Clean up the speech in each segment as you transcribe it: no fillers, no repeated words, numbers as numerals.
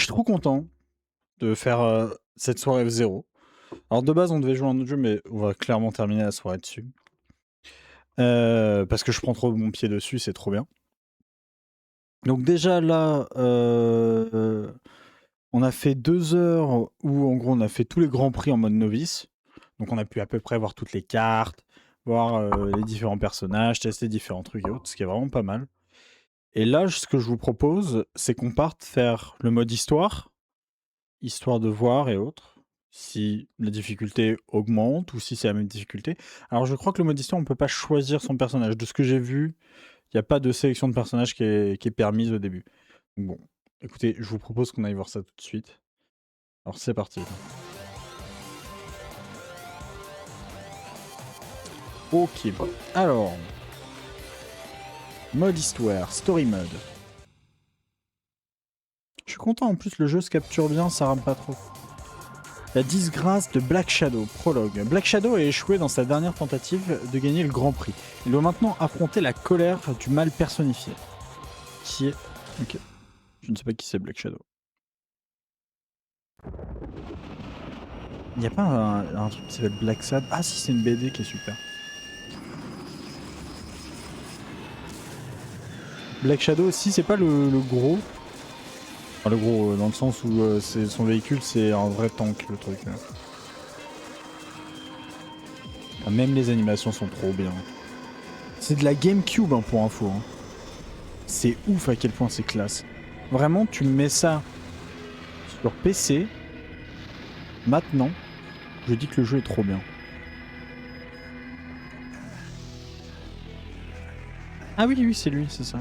Je suis trop content de faire cette soirée F0. Alors de base, on devait jouer à un autre jeu, mais on va clairement terminer la soirée dessus. Parce que je prends trop mon pied dessus, c'est trop bien. Donc déjà là, on a fait 2 heures où en gros on a fait tous les grands prix en mode novice. Donc on a pu à peu près voir toutes les cartes, voir les différents personnages, tester différents trucs et autres, ce qui est vraiment pas mal. Et là, ce que je vous propose, c'est qu'on parte faire le mode histoire de voir et autres, si la difficulté augmente ou si c'est la même difficulté. Alors je crois que le mode histoire, on peut pas choisir son personnage. De ce que j'ai vu, il n'y a pas de sélection de personnages qui est permise au début. Donc bon, écoutez, je vous propose qu'on aille voir ça tout de suite. Alors c'est parti. Ok, alors... Mode histoire, story mode. Je suis content, en plus le jeu se capture bien, ça rame pas trop. La disgrâce de Black Shadow, prologue. Black Shadow a échoué dans sa dernière tentative de gagner le Grand Prix. Il doit maintenant affronter la colère du mal personnifié. Qui est... Ok. Je ne sais pas qui c'est Black Shadow. Il n'y a pas un truc qui s'appelle Black Sad? Ah si, c'est une BD qui est super. Black Shadow aussi, c'est pas le gros. Enfin, le gros, dans le sens où son véhicule, c'est un vrai tank, le truc. Ah, même les animations sont trop bien. C'est de la GameCube, hein, pour info. Hein. C'est ouf à quel point c'est classe. Vraiment, tu mets ça sur PC, maintenant, je dis que le jeu est trop bien. Ah oui, oui, c'est lui, c'est ça.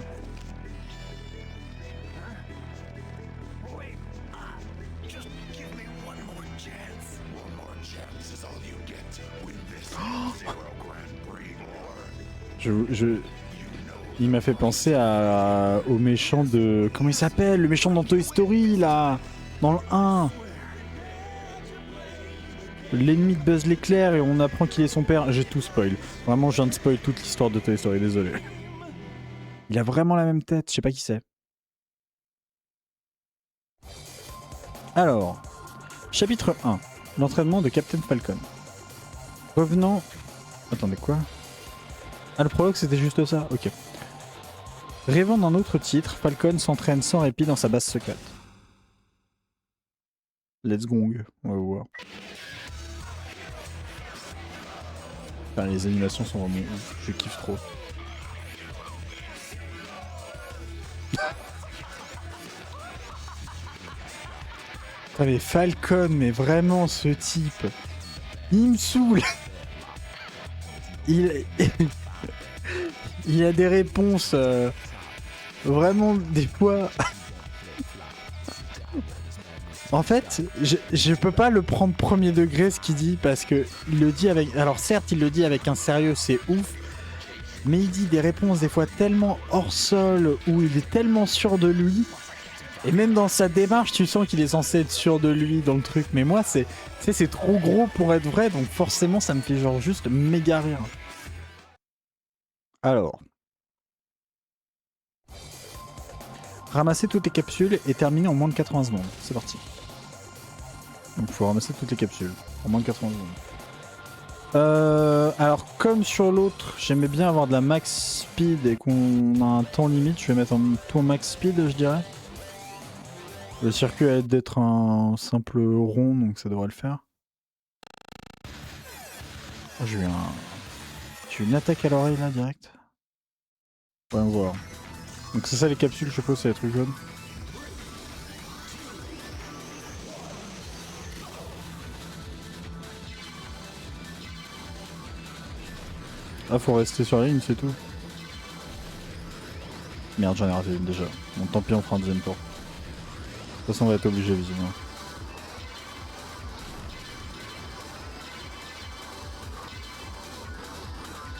Il m'a fait penser au méchant de... Comment il s'appelle? Le méchant dans Toy Story, là. Dans le 1. L'ennemi de Buzz l'éclair et on apprend qu'il est son père. J'ai tout spoil. Vraiment, je viens de spoil toute l'histoire de Toy Story, désolé. Il a vraiment la même tête, je sais pas qui c'est. Alors, chapitre 1. L'entraînement de Captain Falcon. Revenant... Attendez, quoi? Ah, le prologue, c'était juste ça? Ok. Rêvant d'un autre titre, Falcon s'entraîne sans répit dans sa base secrète. Let's gong, on va voir. Enfin, les animations sont vraiment ouf, je kiffe trop. Mais Falcon, mais vraiment ce type, il me saoule. Il a des réponses vraiment des fois. En fait, je peux pas le prendre premier degré ce qu'il dit parce que il le dit avec. Alors certes, il le dit avec un sérieux, c'est ouf. Mais il dit des réponses des fois tellement hors sol où il est tellement sûr de lui. Et même dans sa démarche, tu sens qu'il est censé être sûr de lui dans le truc. Mais moi, c'est trop gros pour être vrai, donc forcément, ça me fait genre juste méga rire. Alors. Ramasser toutes les capsules et terminer en moins de 80 secondes. C'est parti. Donc il faut ramasser toutes les capsules en moins de 80 secondes. Alors comme sur l'autre, j'aimais bien avoir de la max speed et qu'on a un temps limite. Je vais mettre en tout max speed, je dirais. Le circuit a l'air d'être un simple rond, donc ça devrait le faire. Oh, j'ai eu une attaque à l'oreille là, direct. Voyons voir. Donc c'est ça les capsules, je suppose, c'est les trucs jaunes. Ah, faut rester sur la ligne, c'est tout. Merde, j'en ai raté une déjà. Bon, tant pis, on fera un deuxième tour. De toute façon, on va être obligé, visiblement.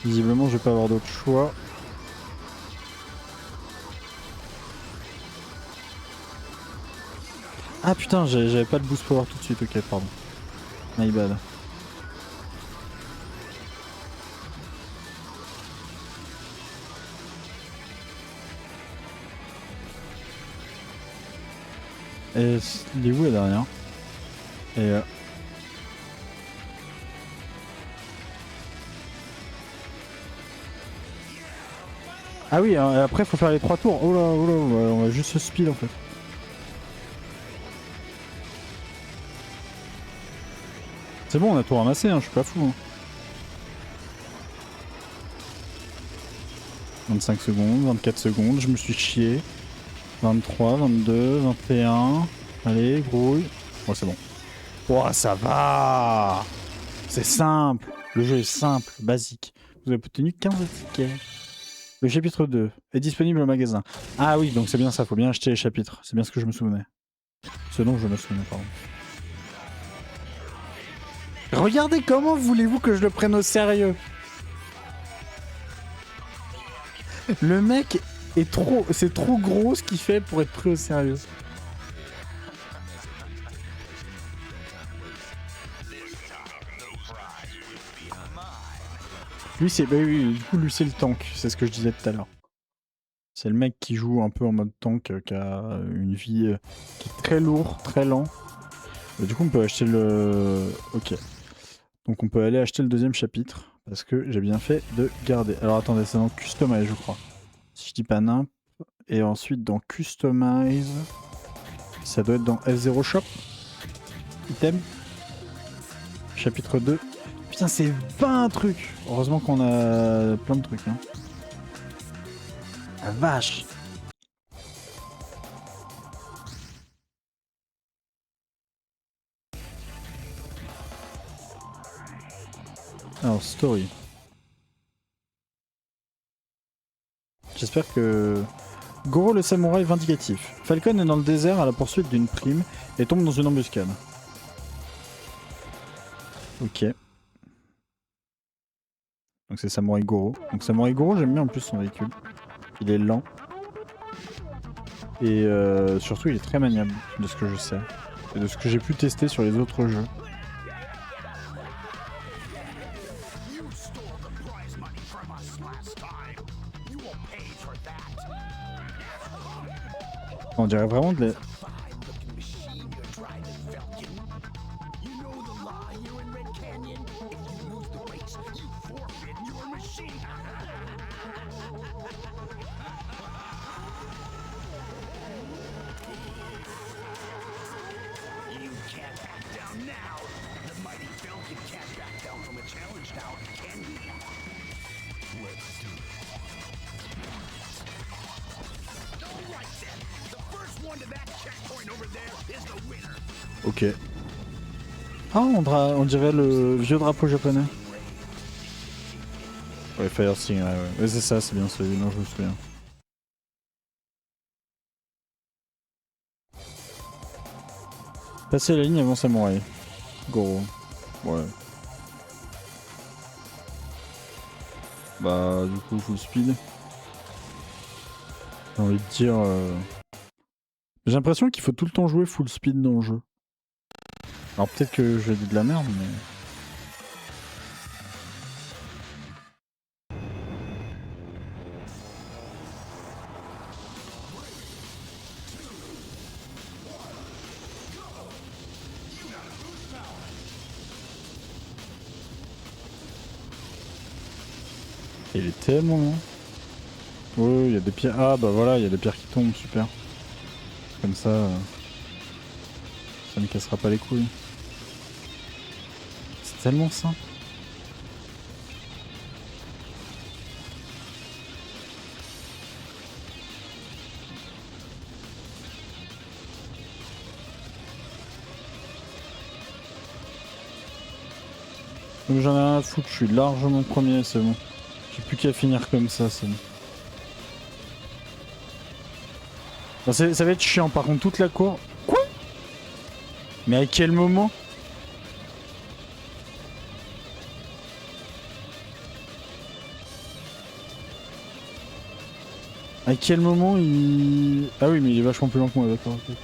Visiblement, je vais pas avoir d'autre choix. Ah putain, j'avais pas de boost power tout de suite, ok, pardon. My bad. Et il est où la dernière? Et ah oui, hein, et après faut faire les 3 tours. Oh là, on va juste se speed en fait. C'est bon, on a tout ramassé, hein, je suis pas fou. Hein. 25 secondes, 24 secondes, je me suis chié. 23, 22, 21. Allez, grouille. Oh, c'est bon. Oh, ça va. C'est simple. Le jeu est simple, basique. Vous avez obtenu 15 tickets. Le chapitre 2 est disponible au magasin. Ah oui, donc c'est bien ça, faut bien acheter les chapitres. C'est bien ce que je me souvenais. Ce dont je me souvenais, pardon. Regardez comment voulez-vous que je le prenne au sérieux? Le mec est trop... C'est trop gros ce qu'il fait pour être pris au sérieux. Lui c'est... Bah oui, du coup lui c'est le tank, c'est ce que je disais tout à l'heure. C'est le mec qui joue un peu en mode tank, qui a une vie qui est très lourd, très lent. Du coup on peut acheter le... Ok. Donc on peut aller acheter le deuxième chapitre, parce que j'ai bien fait de garder. Alors attendez, c'est dans Customize je crois. Si je dis pas nimp. Et ensuite dans Customize, ça doit être dans F0 Shop. Item. Chapitre 2. Putain c'est 20 trucs. Heureusement qu'on a plein de trucs. Hein. La vache. Alors story. J'espère que... Goro le samouraï vindicatif. Falcon est dans le désert à la poursuite d'une prime et tombe dans une embuscade. Ok. Donc c'est Samouraï Goro. Donc Samouraï Goro, j'aime bien en plus son véhicule. Il est lent. Et surtout il est très maniable de ce que je sais. Et de ce que j'ai pu tester sur les autres jeux. On dirait vraiment de la... Ok. Ah, on dirait le vieux drapeau japonais. Ouais, Fire Sting, ouais. Ouais c'est ça, c'est bien celui, non, je me souviens. Passer la ligne avant Samouraï. Goro. Ouais. Bah, du coup, full speed. J'ai envie de dire... J'ai l'impression qu'il faut tout le temps jouer full speed dans le jeu. Alors peut-être que je dis de la merde, mais... Il est tellement long. Oui, il y a des pierres. Ah bah voilà, il y a des pierres qui tombent, super. Comme ça, ça ne cassera pas les couilles. C'est tellement simple. Donc j'en ai rien à foutre, je suis largement premier, c'est bon. J'ai plus qu'à finir comme ça, c'est bon. Bon, ça va être chiant, par contre, toute la cour... Quoi? Mais à quel moment? À quel moment il... Ah oui, mais il est vachement plus lent que moi, d'accord. Okay.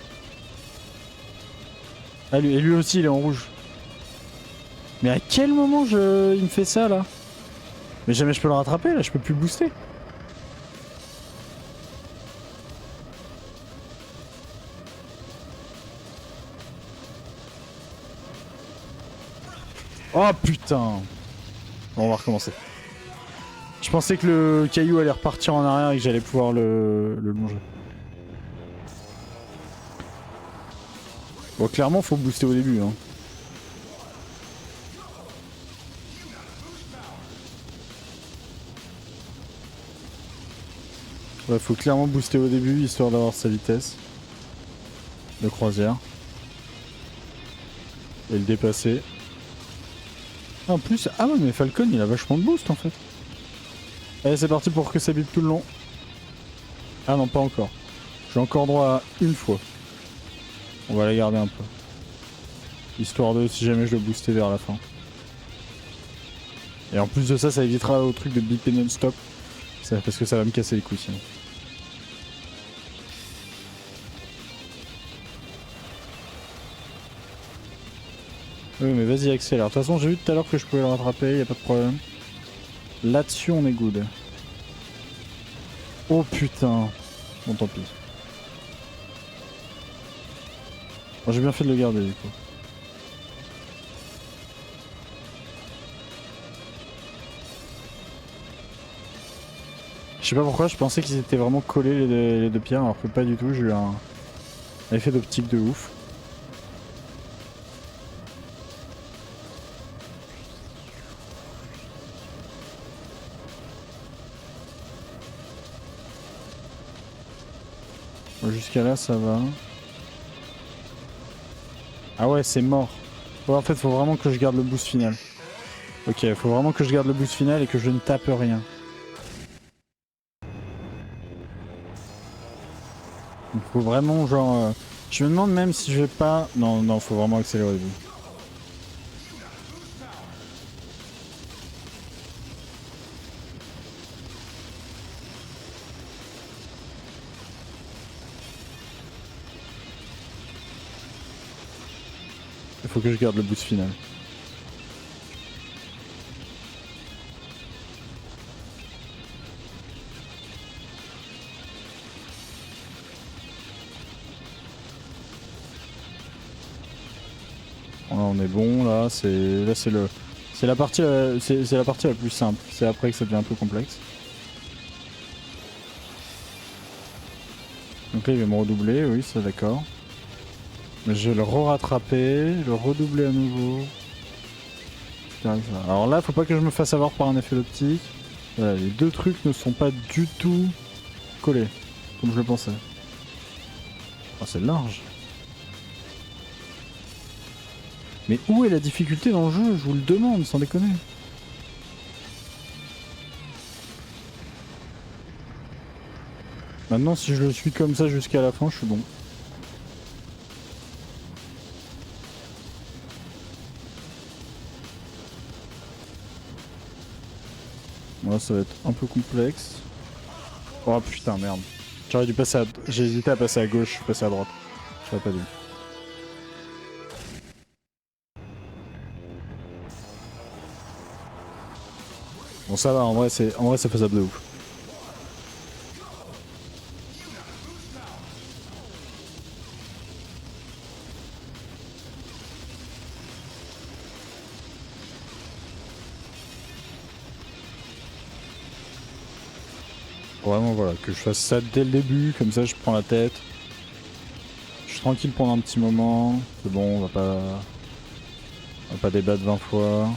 Ah, lui, et lui aussi, il est en rouge. Mais à quel moment il me fait ça, là? Mais jamais je peux le rattraper, là, je peux plus le booster. Oh putain. Bon, on va recommencer. Je pensais que le caillou allait repartir en arrière et que j'allais pouvoir le longer. Bon, clairement, faut booster au début. Hein. Ouais, faut clairement booster au début, histoire d'avoir sa vitesse de croisière. Et le dépasser. En plus, ah ouais, mais Falcon, il a vachement de boost en fait. Allez, c'est parti pour que ça bip tout le long. Ah non, pas encore. J'ai encore droit à une fois. On va la garder un peu. Histoire de, si jamais je dois booster vers la fin. Et en plus de ça, ça évitera au truc de biper non-stop. Parce que ça va me casser les couilles sinon. Oui, mais vas-y, accélère. De toute façon, j'ai vu tout à l'heure que je pouvais le rattraper, y a pas de problème. Là-dessus, on est good. Oh putain. Bon, tant pis. Bon, j'ai bien fait de le garder, du coup. Je sais pas pourquoi, je pensais qu'ils étaient vraiment collés les deux pierres, alors que pas du tout, j'ai eu un effet d'optique de ouf. Bon, jusqu'à là, ça va. Ah ouais, c'est mort. Ouais, en fait, faut vraiment que je garde le boost final. Ok, faut vraiment que je garde le boost final et que je ne tape rien. Il faut vraiment, genre... Je me demande même si je vais pas... Non, non, faut vraiment accélérer au début. Il faut que je garde le boost final. Bon, là on est bon, là c'est la partie c'est la partie la plus simple. C'est après que ça devient un peu complexe. Donc là il va me redoubler, oui, c'est d'accord. Mais je vais le re-rattraper, le redoubler à nouveau. Alors là, faut pas que je me fasse avoir par un effet d'optique. Voilà, les deux trucs ne sont pas du tout collés, comme je le pensais. Oh, c'est large. Mais où est la difficulté dans le jeu? Je vous le demande, sans déconner. Maintenant, si je le suis comme ça jusqu'à la fin, je suis bon. Là, ça va être un peu complexe. Oh putain, merde. J'aurais dû passer à... J'ai hésité à passer à gauche, je suis passé à droite. J'aurais pas dû. Bon, ça va, en vrai, c'est faisable de ouf. Vraiment, voilà, que je fasse ça dès le début, comme ça je prends la tête. Je suis tranquille pendant un petit moment. C'est bon, on va pas débattre 20 fois.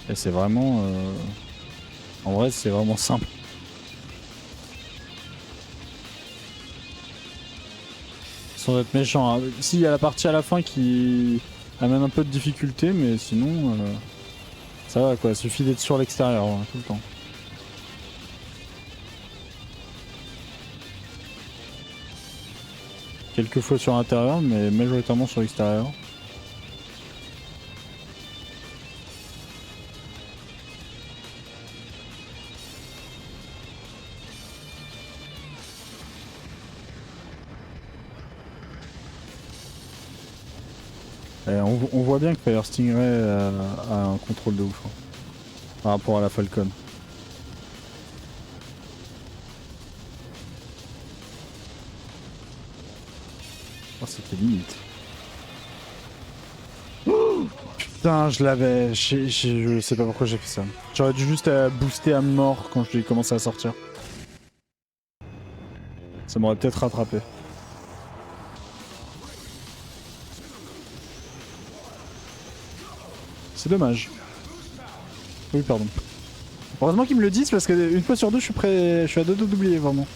Et c'est vraiment... En vrai, c'est vraiment simple. Sans être méchant. Hein. Si, il y a la partie à la fin qui amène un peu de difficulté, mais sinon... Ça va quoi, il suffit d'être sur l'extérieur hein, tout le temps. Quelques fois sur l'intérieur, mais majoritairement sur l'extérieur. Et on voit bien que Fire Stingray a un contrôle de ouf hein, par rapport à la Falcon. Oh, c'était limite. Oh putain, je l'avais. Je sais pas pourquoi j'ai fait ça. J'aurais dû juste booster à mort quand je l'ai commencé à sortir. Ça m'aurait peut-être rattrapé. C'est dommage. Oui, pardon. Heureusement qu'ils me le disent parce qu'une fois sur deux, je suis prêt. Je suis à deux doigts d'oublier vraiment.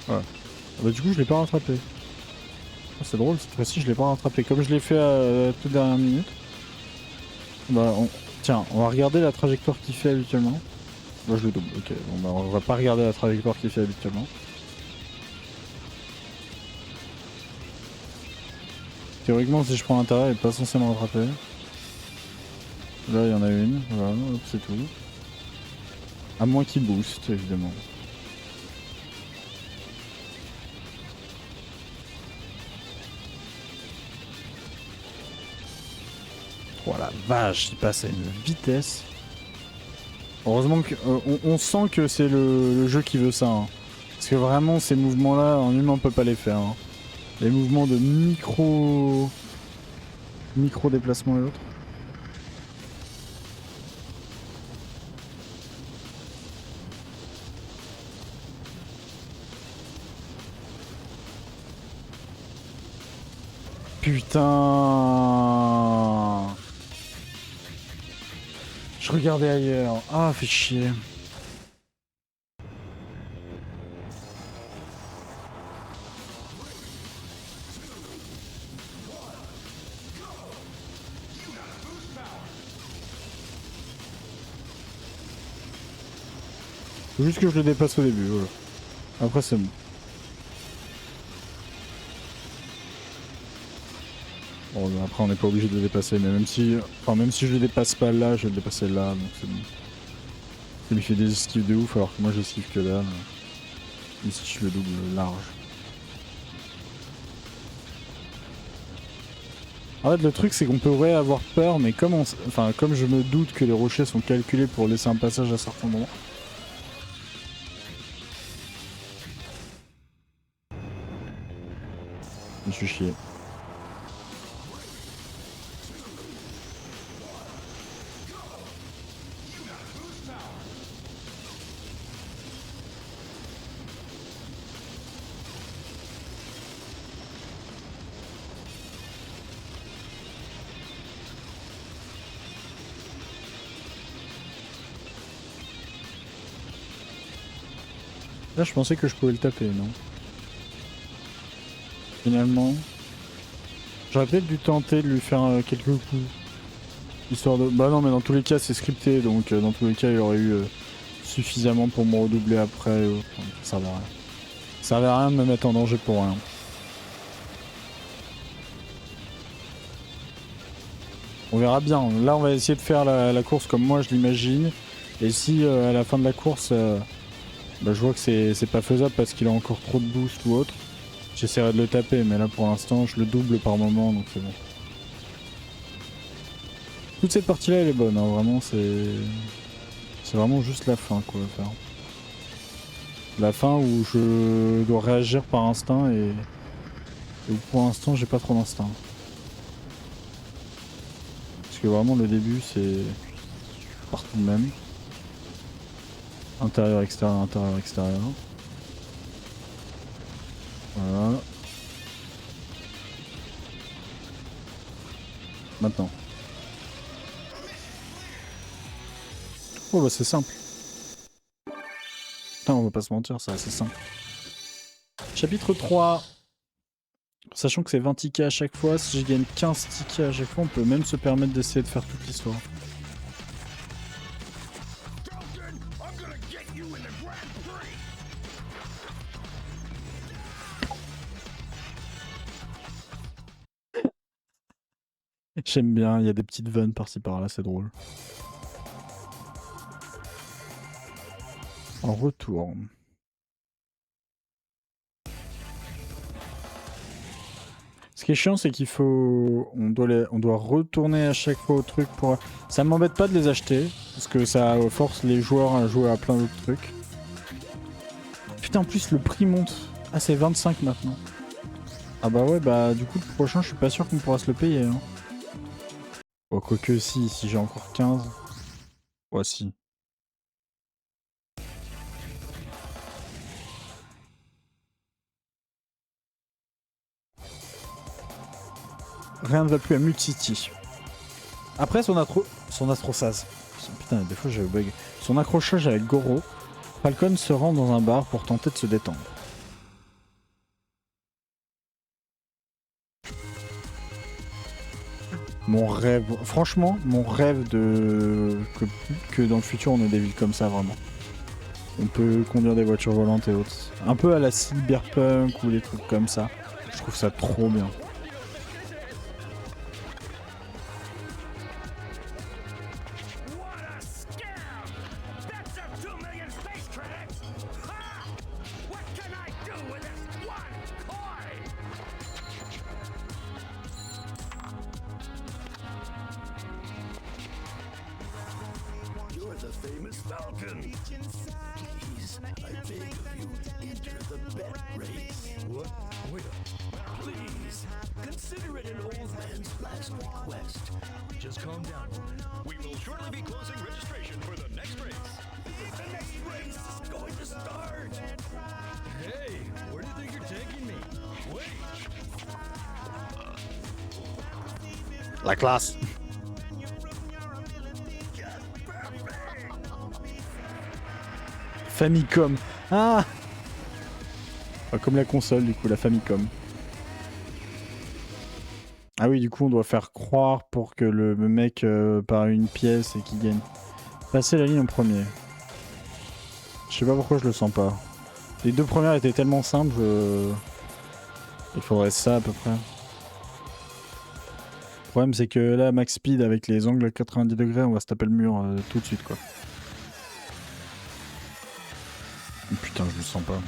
Ouais. Bah, du coup, je l'ai pas rattrapé. Oh, c'est drôle, cette fois-ci, je l'ai pas rattrapé. Comme je l'ai fait à la toute dernière minute. Bah, tiens, on va regarder la trajectoire qu'il fait habituellement. Moi, je le double. Ok, bon, bah, on va pas regarder la trajectoire qu'il fait habituellement. Théoriquement, si je prends l'intérieur, il est pas censé me rattraper. Là, il y en a une. Voilà, c'est tout. À moins qu'il booste, évidemment. Oh la vache, il passe à une vitesse. Heureusement on sent que c'est le jeu qui veut ça. Hein. Parce que vraiment, ces mouvements-là, en humain, on peut pas les faire. Hein. Les mouvements de micro déplacement et autres. Putain. Je regardais ailleurs. Ah, fait chier. Faut juste que je le dépasse au début, voilà. Après c'est bon. Bon, après on n'est pas obligé de le dépasser, mais même si je le dépasse pas là, je vais le dépasser là, donc c'est bon. Il fait des esquives de ouf alors que moi j'esquive que là. Ici je le double large. En fait le truc c'est qu'on pourrait avoir peur, mais comme je me doute que les rochers sont calculés pour laisser un passage à certains moments. Je me suis chié. Là, je pensais que je pouvais le taper, non? Finalement, j'aurais peut-être dû tenter de lui faire quelques coups. Histoire de... Bah non, mais dans tous les cas, c'est scripté, donc dans tous les cas, il aurait eu suffisamment pour me redoubler après. Donc, ça servait à rien. Ça servait à rien de me mettre en danger pour rien. On verra bien. Là, on va essayer de faire la course comme moi je l'imagine. Et si à la fin de la course, bah, je vois que c'est pas faisable parce qu'il a encore trop de boost ou autre, j'essaierai de le taper. Mais là, pour l'instant, je le double par moment, donc c'est bon. Toute cette partie-là, elle est bonne. Hein. Vraiment, c'est vraiment juste la fin, quoi, à faire. La fin où je dois réagir par instinct et où pour l'instant, j'ai pas trop d'instinct. Parce que vraiment, le début, c'est partout le même. Intérieur, extérieur, intérieur, extérieur. Voilà. Maintenant. Oh bah c'est simple. Putain, on va pas se mentir, c'est assez simple. Chapitre 3. Sachant que c'est 20 tickets à chaque fois, si je gagne 15 tickets à chaque fois, on peut même se permettre d'essayer de faire toute l'histoire. J'aime bien, il y a des petites vannes par-ci par-là, c'est drôle. En retour. Ce qui est chiant, c'est qu'il faut... On doit retourner à chaque fois au truc pour... Ça m'embête pas de les acheter, parce que ça force les joueurs à jouer à plein d'autres trucs. Putain, en plus, le prix monte. Ah, c'est 25 maintenant. Ah bah ouais, bah du coup, le prochain, je suis pas sûr qu'on pourra se le payer. Hein. Oh, quoique si j'ai encore 15. Ouais, si. Rien ne va plus à Mute City. Après son astrosas. Putain, des fois j'ai le bug. Son accrochage avec Goro, Falcon se rend dans un bar pour tenter de se détendre. Mon rêve, franchement, mon rêve de que dans le futur on ait des villes comme ça vraiment. On peut conduire des voitures volantes et autres. Un peu à la cyberpunk ou des trucs comme ça. Je trouve ça trop bien. La classe. Famicom. Ah, comme la console du coup, la Famicom. Ah oui, du coup on doit faire croire pour que le mec part une pièce et qu'il gagne. Passer la ligne en premier. Je sais pas pourquoi je le sens pas. Les deux premières étaient tellement simples, il faudrait ça à peu près. Le problème c'est que là, max speed avec les angles à 90 degrés, on va se taper le mur tout de suite quoi. Oh, putain, je le sens pas.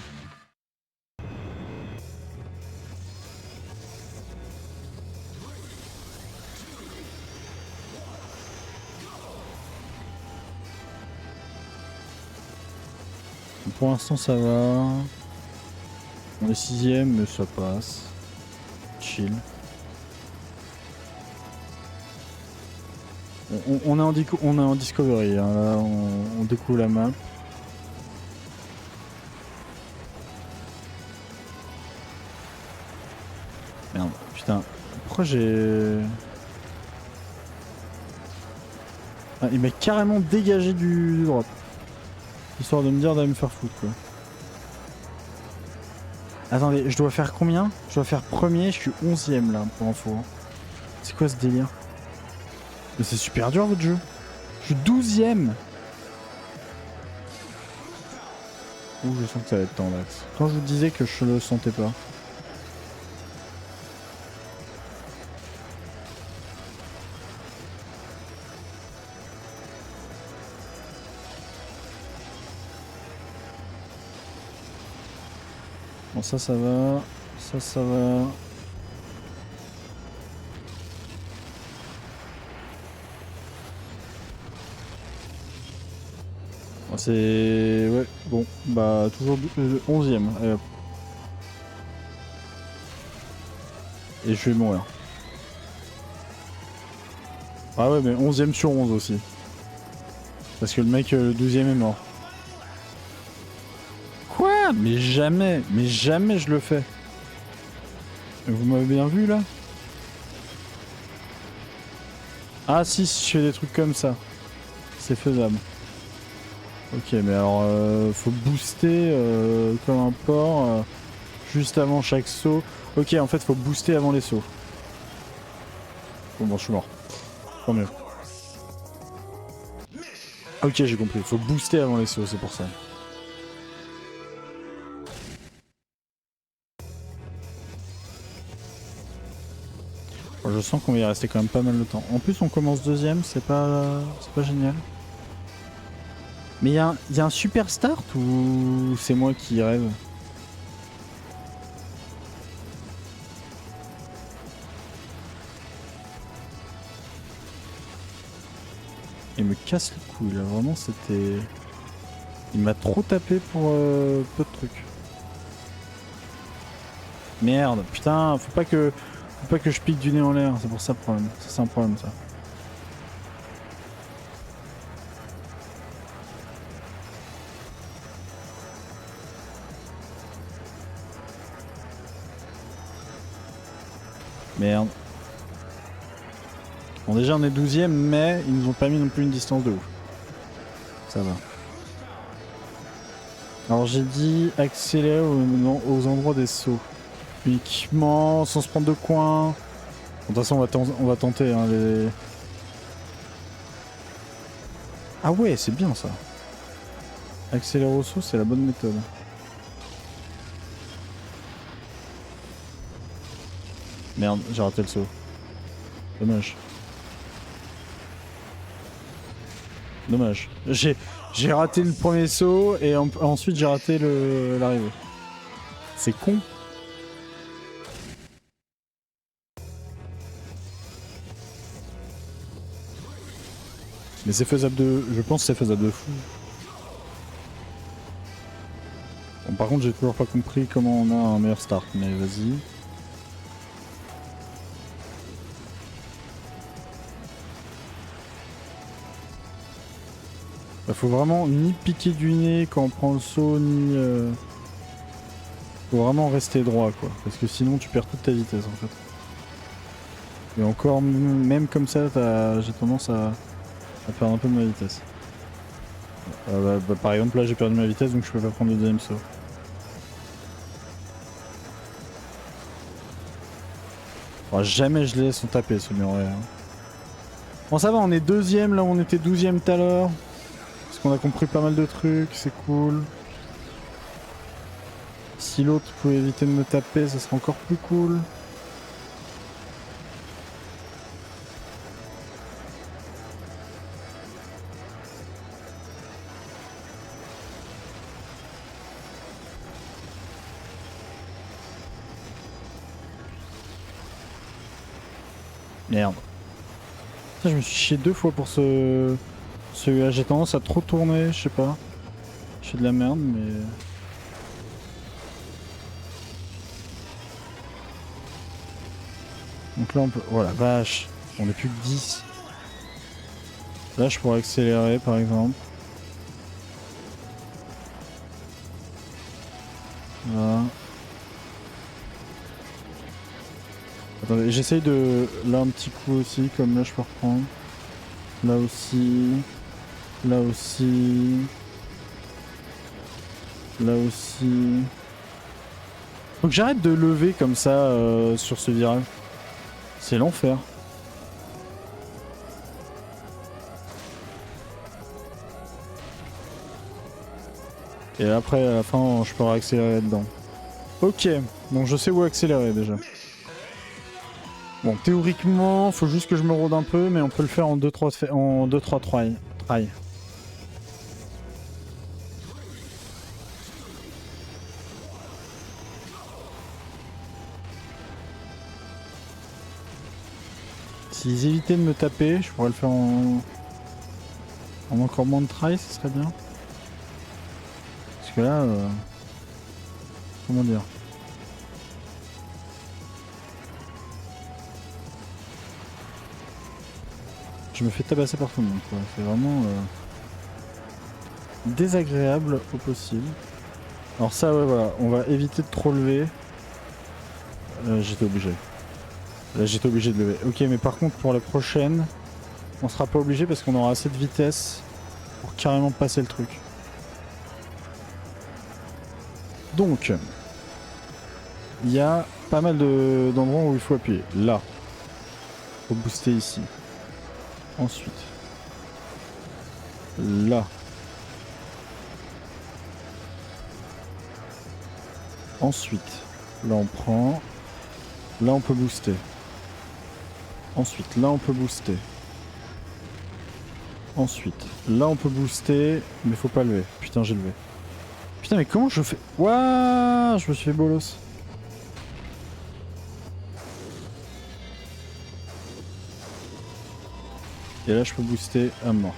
Pour l'instant ça va. On est 6ème mais ça passe. Chill. On est en Discovery, hein. Là on découvre la map. Merde, putain. Pourquoi j'ai... Ah, il m'a carrément dégagé du drop. Histoire de me dire d'aller me faire foutre quoi. Attendez, je dois faire combien? Je dois faire premier, je suis 11ème là pour info. C'est quoi ce délire? Mais c'est super dur votre jeu. Je suis 12ème. Ouh, je sens que ça va être tendax. Quand je vous disais que je le sentais pas. Bon ça va. Ça va. Bon, c'est... Ouais, bon. Bah toujours 11ème. Allez, hop. Et je vais mourir. Ah ouais mais 11ème sur 11 aussi. Parce que le mec, le 12ème est mort. Quoi? Mais jamais je le fais. Vous m'avez bien vu là? Ah si, je fais des trucs comme ça. C'est faisable. Ok, mais alors faut booster comme un porc juste avant chaque saut. Ok, en fait faut booster avant les sauts. Bon, je suis mort. Tant mieux. Ok, j'ai compris. Faut booster avant les sauts, c'est pour ça. Bon, je sens qu'on va y rester quand même pas mal de temps. En plus, on commence deuxième, c'est pas génial. Mais y a un super start ou c'est moi qui rêve? Il me casse les couilles là, vraiment c'était... Il m'a trop tapé pour peu de trucs. Merde, putain, faut pas que je pique du nez en l'air, c'est pour ça le problème. Ça c'est un problème ça. Merde. Bon déjà on est 12ème mais ils nous ont pas mis non plus une distance de ouf. Ça va. Alors j'ai dit accélérer aux endroits des sauts. Uniquement, sans se prendre de coin. De toute façon on va tenter hein, les... Ah ouais c'est bien ça. Accélérer au saut c'est la bonne méthode. Merde, j'ai raté le saut. Dommage. Dommage. J'ai raté le premier saut et ensuite j'ai raté l'arrivée. C'est con. Mais c'est faisable de... Je pense que c'est faisable de fou. Bon, par contre j'ai toujours pas compris comment on a un meilleur start, mais vas-y. Bah, faut vraiment ni piquer du nez quand on prend le saut, ni... Faut vraiment rester droit quoi, parce que sinon tu perds toute ta vitesse en fait. Et encore, même comme ça, j'ai tendance à perdre un peu de ma vitesse. Par exemple là j'ai perdu ma vitesse donc je peux pas prendre le deuxième saut. Oh, jamais je les laisse en taper ce mur là. Bon ça va, on est deuxième là où on était 12ème tout à l'heure. Parce qu'on a compris pas mal de trucs, c'est cool. Si l'autre pouvait éviter de me taper, ça serait encore plus cool. Merde. Ça, je me suis chié 2 fois pour celui-là. J'ai tendance à trop tourner, je sais pas. Je fais de la merde, mais... Donc là on peut... Oh la vache. On est plus que 10. Là je pourrais accélérer par exemple. Voilà. Attendez, j'essaye de... Là un petit coup aussi, comme là je peux reprendre. Là aussi. Là aussi. Là aussi. Faut que j'arrête de lever comme ça sur ce virage. C'est l'enfer. Et après, à la fin, je peux accélérer dedans. Ok, donc je sais où accélérer déjà. Bon, théoriquement, faut juste que je me rôde un peu, mais on peut le faire en 2-3 try. S'ils évitaient de me taper, je pourrais le faire en encore moins de try, ce serait bien. Parce que là, comment dire? Je me fais tabasser par tout le monde, quoi. C'est vraiment désagréable au possible. Alors ça, ouais, voilà, on va éviter de trop lever. J'étais obligé. Là, j'étais obligé de lever. Ok, mais par contre, pour la prochaine, on sera pas obligé parce qu'on aura assez de vitesse pour carrément passer le truc. Donc, il y a pas mal d'endroits où il faut appuyer. Là, faut booster ici. Ensuite, là. Ensuite, là on prend. Là on peut booster. Ensuite, là on peut booster. Ensuite, là on peut booster, mais faut pas lever. Putain, j'ai levé. Putain, mais comment je fais? Ouah, je me suis fait bolos. Et là je peux booster à mort.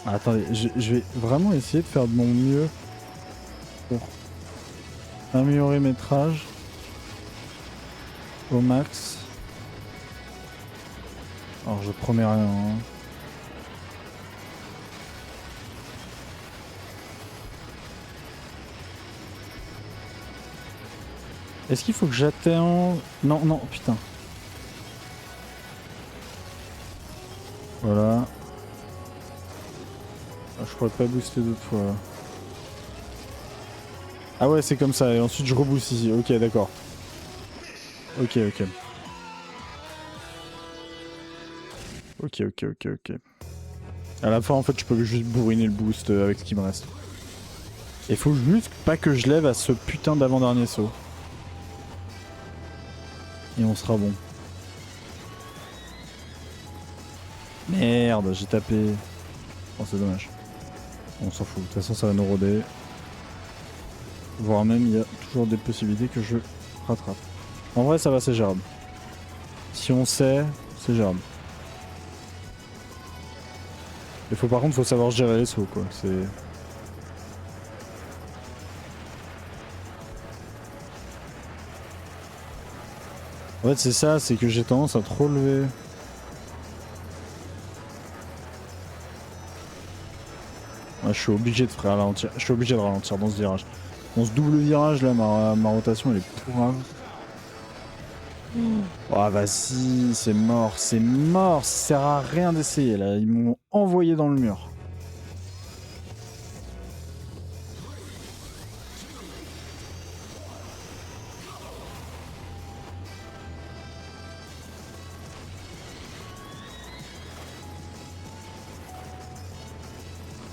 Ah, attendez, je vais vraiment essayer de faire de mon mieux pour améliorer mes trages au max. Alors je promets rien, hein. Est-ce qu'il faut que j'atteigne... Non, non, putain. Voilà. Ah, je pourrais pas booster deux fois. Là. Ah ouais, c'est comme ça. Et ensuite je rebooste ici. Ok, d'accord. Ok, ok. Ok, ok, ok, ok. À la fin, en fait, je peux juste bourriner le boost avec ce qui me reste. Et faut juste pas que je lève à ce putain d'avant-dernier saut. Et on sera bon. Merde, j'ai tapé. Oh, c'est dommage. On s'en fout. De toute façon, ça va nous roder. Voire même, il y a toujours des possibilités que je rattrape. En vrai, ça va, c'est gérable. Si on sait, c'est gérable. Il faut par contre, faut savoir gérer les sauts, quoi. C'est... En fait, c'est ça, c'est que j'ai tendance à trop lever. Ouais, je suis obligé de ralentir. Je suis obligé de ralentir dans ce virage. Dans ce double virage là, ma rotation elle est pourrave. Oh vas-y, c'est mort, ça sert à rien d'essayer là, ils m'ont envoyé dans le mur.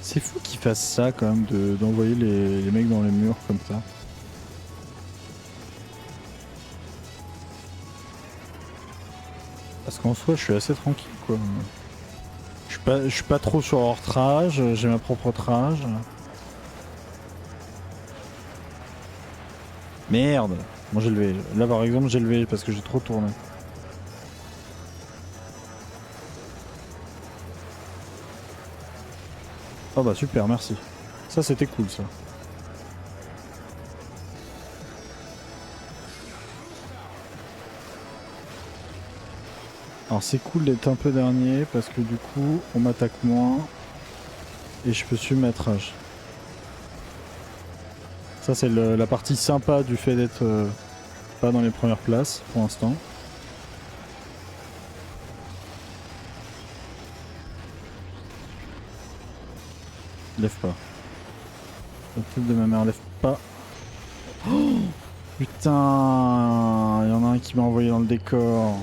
C'est fou qu'ils fassent ça quand même, d'envoyer les mecs dans les murs comme ça. Parce qu'en soi je suis assez tranquille quoi. Je suis pas trop sur leur trage, j'ai ma propre trage. Merde. Moi j'ai levé. Là par exemple j'ai levé parce que j'ai trop tourné. Oh bah super, merci. Ça c'était cool ça. Alors c'est cool d'être un peu dernier parce que du coup on m'attaque moins et je peux suivre ma trage. Ça c'est la partie sympa du fait d'être pas dans les premières places pour l'instant. Lève pas. La tête de ma mère lève pas. Oh putain, il y en a un qui m'a envoyé dans le décor.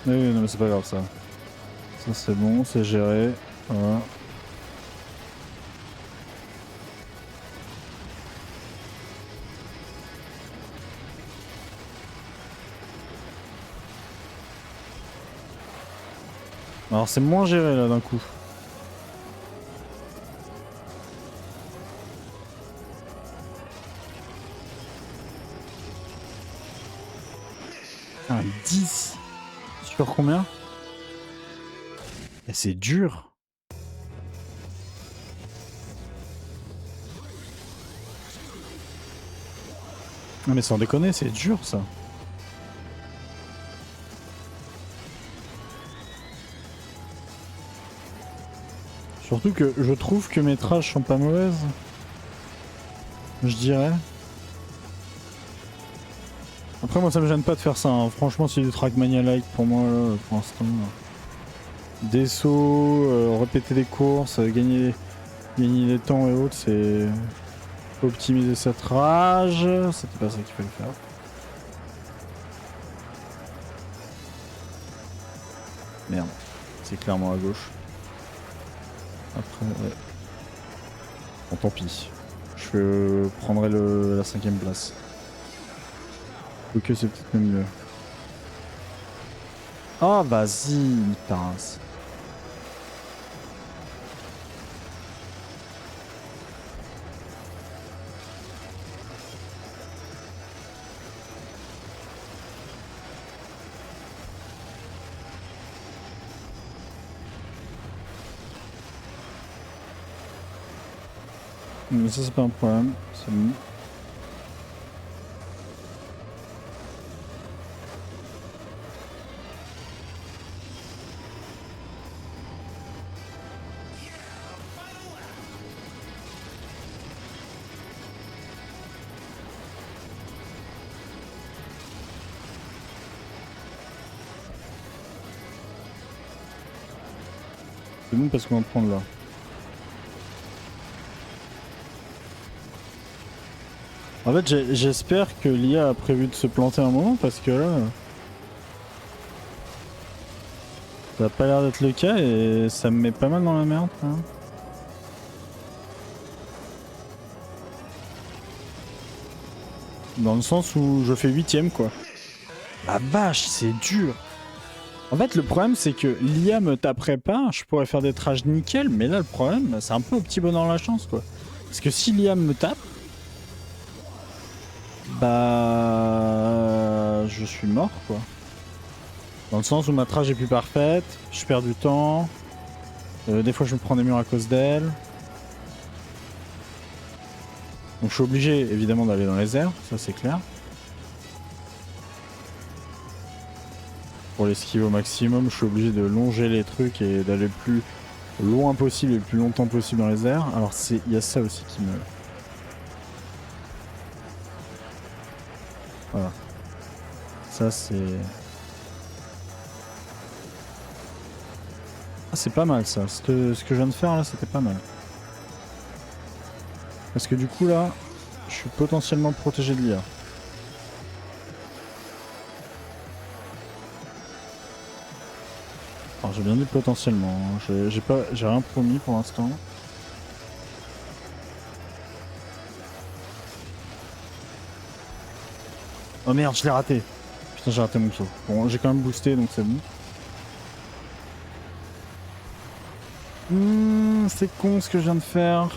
Oui, non mais c'est pas grave ça. Ça c'est bon, c'est géré. Voilà. Alors c'est moins géré là d'un coup. Un 10 sur combien? Et c'est dur. Non mais sans déconner, c'est dur ça. Surtout que je trouve que mes trages sont pas mauvaises. Je dirais. Après moi ça me gêne pas de faire ça, hein. Franchement c'est du Trackmania-like pour moi là, pour l'instant. Des sauts, répéter des courses, gagner des temps et autres, c'est... Optimiser cette rage, c'était pas ça qu'il fallait faire. Merde, c'est clairement à gauche. Après, ouais. Bon tant pis. Je prendrai la 5ème place. Ok, c'est peut-être même mieux. Ah vas-y, pince. Mais ça c'est pas un problème, c'est bon. C'est bon parce qu'on va prendre là. En fait, j'espère que l'IA a prévu de se planter un moment parce que là, ça a pas l'air d'être le cas et ça me met pas mal dans la merde. Hein. Dans le sens où je fais 8ème quoi. La vache, c'est dur. En fait, le problème c'est que l'IA me taperait pas, je pourrais faire des trages nickel, mais là le problème, c'est un peu au petit bonheur la chance quoi. Parce que si l'IA me tape, bah je suis mort quoi. Dans le sens où ma trage est plus parfaite, je perds du temps, des fois je me prends des murs à cause d'elle. Donc je suis obligé évidemment d'aller dans les airs, ça c'est clair. Pour l'esquive au maximum, je suis obligé de longer les trucs et d'aller le plus loin possible et le plus longtemps possible dans les airs. Alors il y a ça aussi qui me... Voilà. Ça c'est... Ah c'est pas mal ça, ce que je viens de faire là c'était pas mal. Parce que du coup là, je suis potentiellement protégé de l'IA. Alors j'ai bien dit potentiellement, hein. J'ai rien promis pour l'instant. Oh merde, je l'ai raté. Putain, j'ai raté mon saut. Bon, j'ai quand même boosté donc c'est bon. C'est con ce que je viens de faire.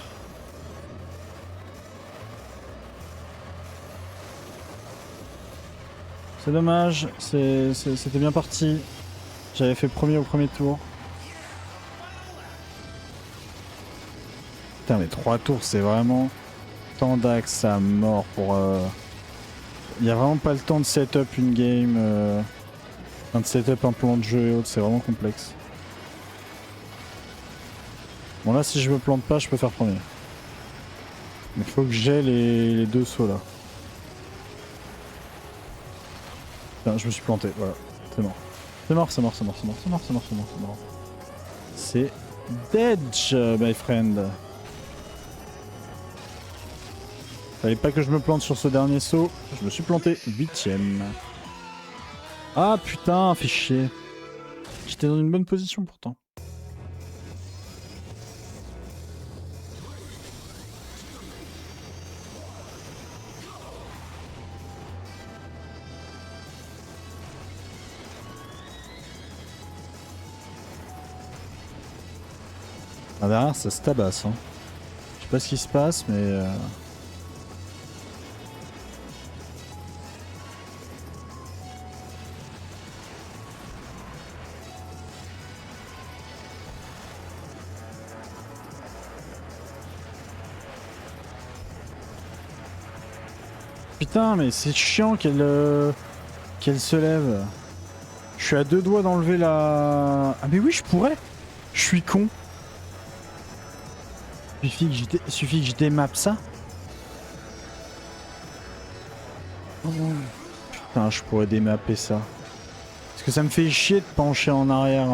C'est dommage, c'était bien parti. J'avais fait premier au premier tour. Putain mais 3 tours c'est vraiment tant d'axes à mort pour... Il y a vraiment pas le temps de setup une game, de setup un plan de jeu et autres, c'est vraiment complexe. Bon là si je me plante pas je peux faire premier. Il faut que j'ai les deux sauts là. Putain, je me suis planté, voilà, c'est mort. C'est mort, c'est mort, c'est mort, c'est mort, c'est mort, c'est mort, c'est mort, c'est mort. C'est dead, my friend. Fallait pas que je me plante sur ce dernier saut. Je me suis planté 8ème. Ah putain, fait chier. J'étais dans une bonne position pourtant. Ah, derrière ça se tabasse. Hein. Je sais pas ce qui se passe mais... Putain mais c'est chiant qu'elle se lève. Je suis à 2 doigts d'enlever la... Ah mais oui je pourrais. Je suis con. Suffit que je démappe ça. Oh. Putain, je pourrais démapper ça. Parce que ça me fait chier de pencher en arrière.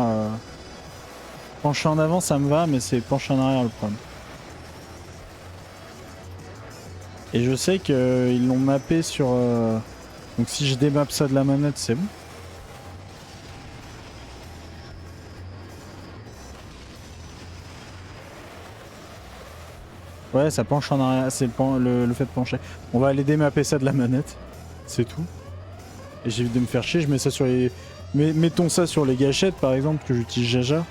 Pencher en avant, ça me va, mais c'est pencher en arrière le problème. Et je sais qu'ils l'ont mappé sur... Donc si je démappe ça de la manette, c'est bon. Ouais, ça penche en arrière, c'est le fait de pencher. On va aller démapper ça de la manette, c'est tout. Et j'évite de me faire chier, je mets ça sur les... Mettons ça sur les gâchettes par exemple, que j'utilise jaja.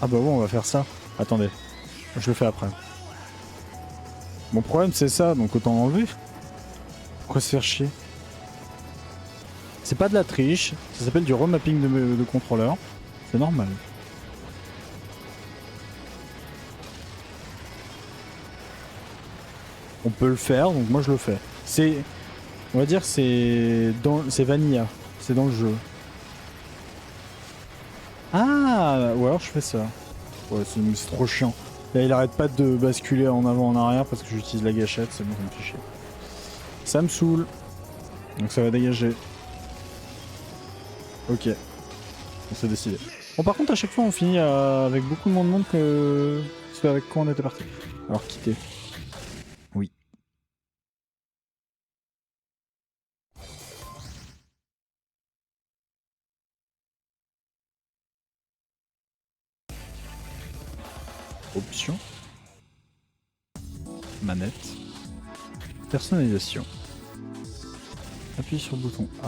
Ah bah bon, on va faire ça. Attendez, je le fais après. Mon problème c'est ça, donc autant l'enlever. Pourquoi se faire chier? C'est pas de la triche, ça s'appelle du remapping de contrôleur. C'est normal. On peut le faire, donc moi je le fais. C'est... On va dire c'est vanilla. C'est dans le jeu. Ah, ou alors je fais ça. Ouais, c'est trop chiant. Là, il arrête pas de basculer en avant en arrière parce que j'utilise la gâchette, c'est bon, ça me fait chier. Ça me saoule. Donc ça va dégager. Ok. On s'est décidé. Bon, par contre, à chaque fois, on finit avec beaucoup moins de monde que ce avec quoi on était parti. Alors, quitter. Oui. Option. Manette. Personnalisation. Appuie sur le bouton A.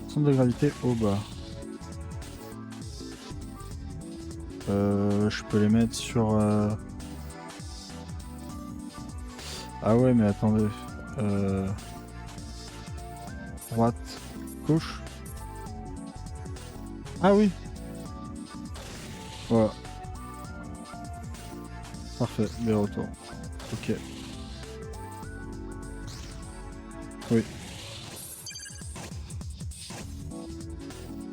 Centre de gravité au bas. Je peux les mettre sur... Ah ouais, mais attendez. Droite, gauche. Ah oui. Voilà. Parfait, les retours. Ok. Oui.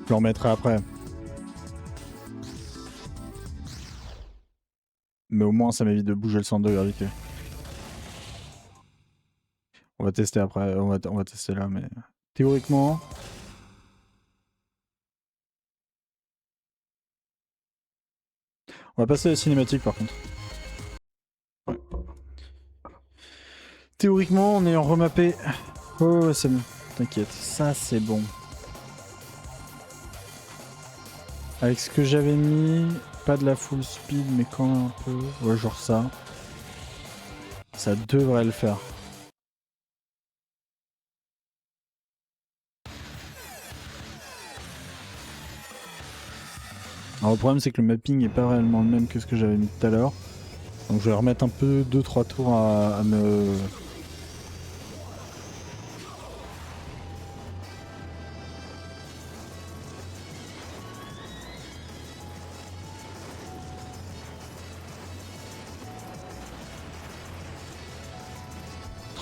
Je le remettrai après. Mais au moins ça m'évite de bouger le centre de gravité. On va tester après, on va tester là, mais théoriquement... On va passer à la cinématique par contre. Ouais. Théoriquement, en ayant remappé... Oh ouais, c'est bon, t'inquiète, ça c'est bon. Avec ce que j'avais mis, pas de la full speed, mais quand même un peu... Ouais, genre ça. Ça devrait le faire. Alors le problème c'est que le mapping est pas réellement le même que ce que j'avais mis tout à l'heure. Donc je vais remettre un peu 2-3 tours à me...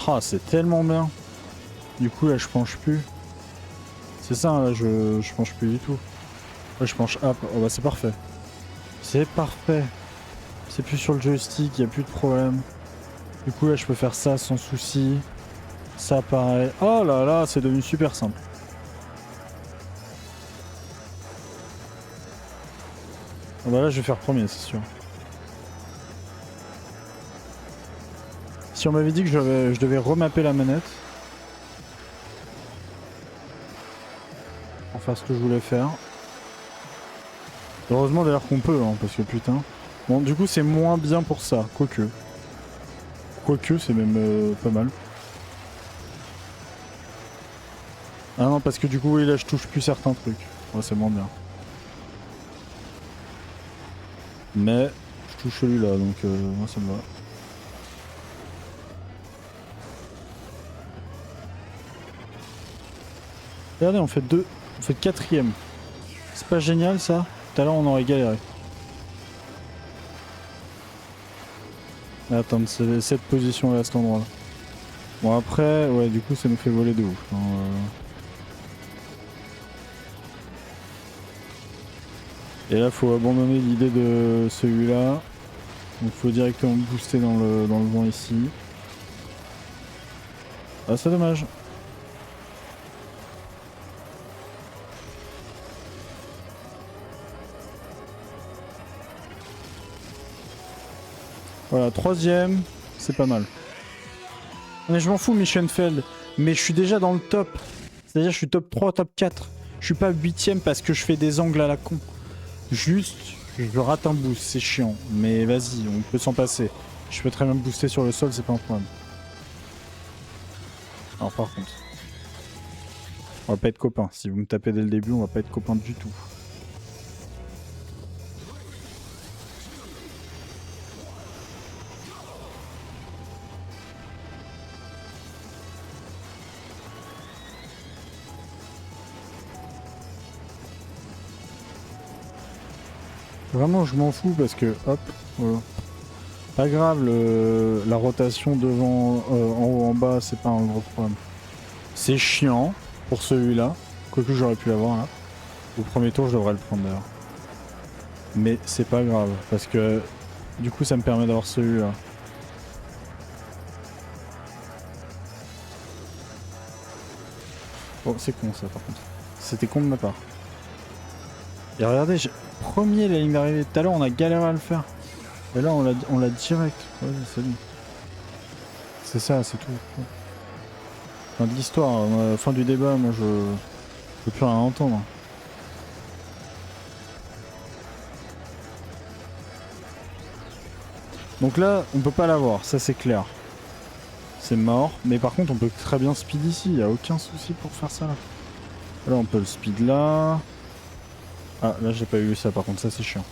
Ah, c'est tellement bien. Du coup là je penche plus. C'est ça, là je penche plus du tout. Là je penche up. Oh bah c'est parfait. C'est parfait. C'est plus sur le joystick, y a plus de problème. Du coup là je peux faire ça sans souci. Ça pareil. Oh là là, c'est devenu super simple. Ah bah là je vais faire premier, c'est sûr. Si on m'avait dit que je devais remapper la manette pour faire ce que je voulais faire. Heureusement d'ailleurs qu'on peut, hein, parce que putain. Bon, du coup c'est moins bien pour ça, quoique. Quoique, c'est même pas mal. Ah non, parce que du coup, oui, là je touche plus certains trucs. Ouais, c'est moins bien. Mais je touche celui-là, donc moi ça me va. Regardez, on fait quatrième. C'est pas génial ça? Tout à l'heure on aurait galéré. Attends, c'est cette position là, à cet endroit là. Bon après, ouais, du coup ça nous fait voler de ouf. Hein, Et là faut abandonner l'idée de celui-là. Donc faut directement booster dans le vent ici. Ah c'est dommage. Voilà, troisième, c'est pas mal. Mais je m'en fous Mischenfeld, mais je suis déjà dans le top. C'est-à-dire je suis top 3, top 4. Je suis pas 8ème parce que je fais des angles à la con. Juste, je rate un boost, c'est chiant. Mais vas-y, on peut s'en passer. Je peux très bien booster sur le sol, c'est pas un problème. Alors par contre, on va pas être copains. Si vous me tapez dès le début, on va pas être copains du tout. Vraiment, je m'en fous parce que, hop, voilà. Pas grave, la rotation devant, en haut, en bas, c'est pas un gros problème. C'est chiant pour celui-là, quoique j'aurais pu l'avoir là. Au premier tour, je devrais le prendre d'ailleurs. Mais c'est pas grave, parce que du coup, ça me permet d'avoir celui-là. Oh, c'est con ça par contre. C'était con de ma part. Et regardez, premier la ligne d'arrivée. Tout à l'heure, on a galéré à le faire. Et là, on l'a direct. Ouais, c'est bon. C'est ça, c'est tout. Fin de l'histoire, fin du débat, moi je peux plus rien entendre. Donc là, on peut pas l'avoir, ça c'est clair. C'est mort, mais par contre on peut très bien speed ici, y a aucun souci pour faire ça là. Là on peut le speed là. Ah là j'ai pas eu ça par contre, ça c'est chiant.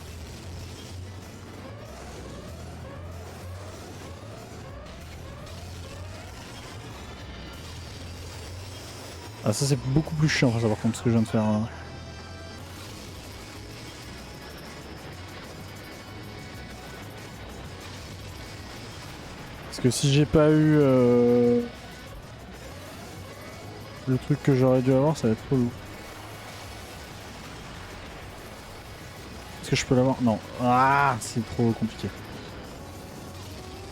Ah ça c'est beaucoup plus chiant ça par contre ce que je viens de faire là. Parce que si j'ai pas eu le truc que j'aurais dû avoir, ça va être trop lourd. Est-ce que je peux l'avoir? Non. Ah, c'est trop compliqué.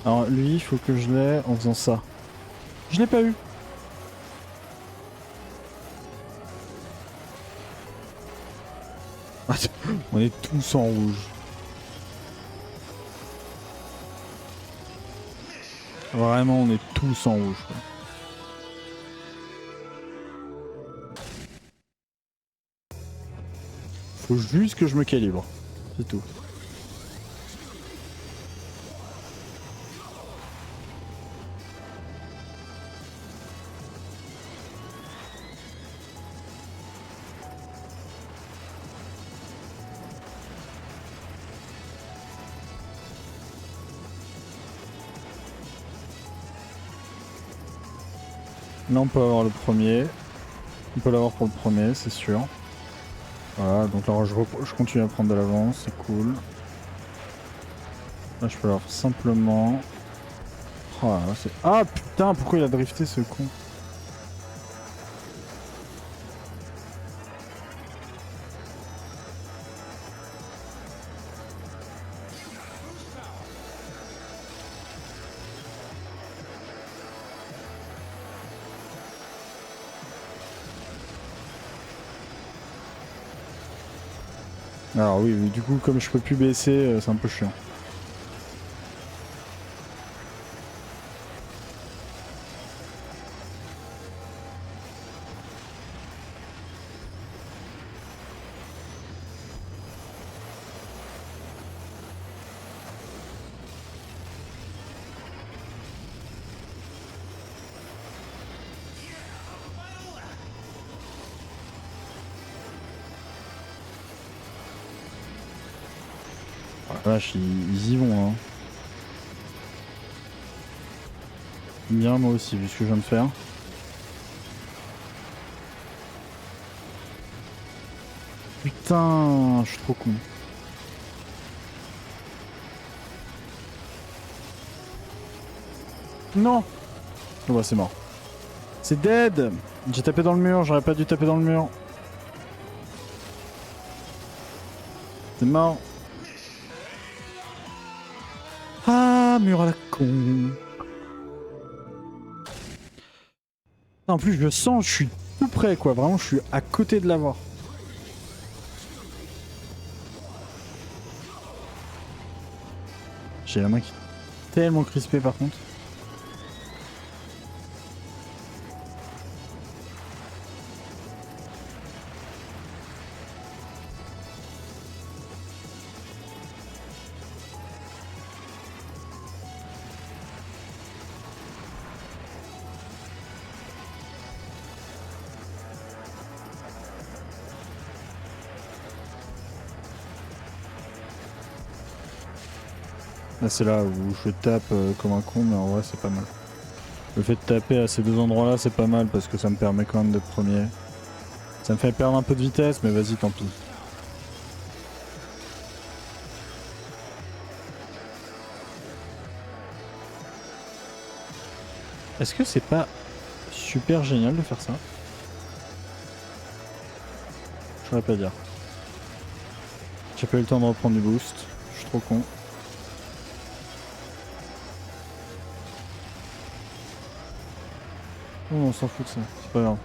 Alors lui, il faut que je l'ai en faisant ça. Je l'ai pas eu. On est tous en rouge. Vraiment, on est tous en rouge. Quoi. Faut juste que je me calibre. C'est tout. Là, on peut avoir le premier. On peut l'avoir pour le premier, c'est sûr. Voilà, donc là, je continue à prendre de l'avance, c'est cool. Là, je peux l'avoir simplement. Oh là là, c'est... Ah putain, pourquoi il a drifté ce con? Alors oui, du coup, comme je peux plus baisser, c'est un peu chiant. Vache, ils y vont, hein. Bien, moi aussi, vu ce que je viens de faire. Putain, je suis trop con. Non. Oh bah c'est mort. C'est dead. J'ai tapé dans le mur, j'aurais pas dû taper dans le mur. C'est mort. Ah, mur à la con. En plus, je sens, je suis tout près, quoi. Vraiment, je suis à côté de l'avoir. J'ai la main qui est tellement crispée, par contre. Là, c'est là où je tape comme un con, mais en vrai, c'est pas mal. Le fait de taper à ces deux endroits-là, c'est pas mal parce que ça me permet quand même d'être premier. Ça me fait perdre un peu de vitesse, mais vas-y, tant pis. Est-ce que c'est pas super génial de faire ça? Je saurais pas dire. J'ai pas eu le temps de reprendre du boost. Je suis trop con. Oh, on s'en fout de ça. C'est pas grave.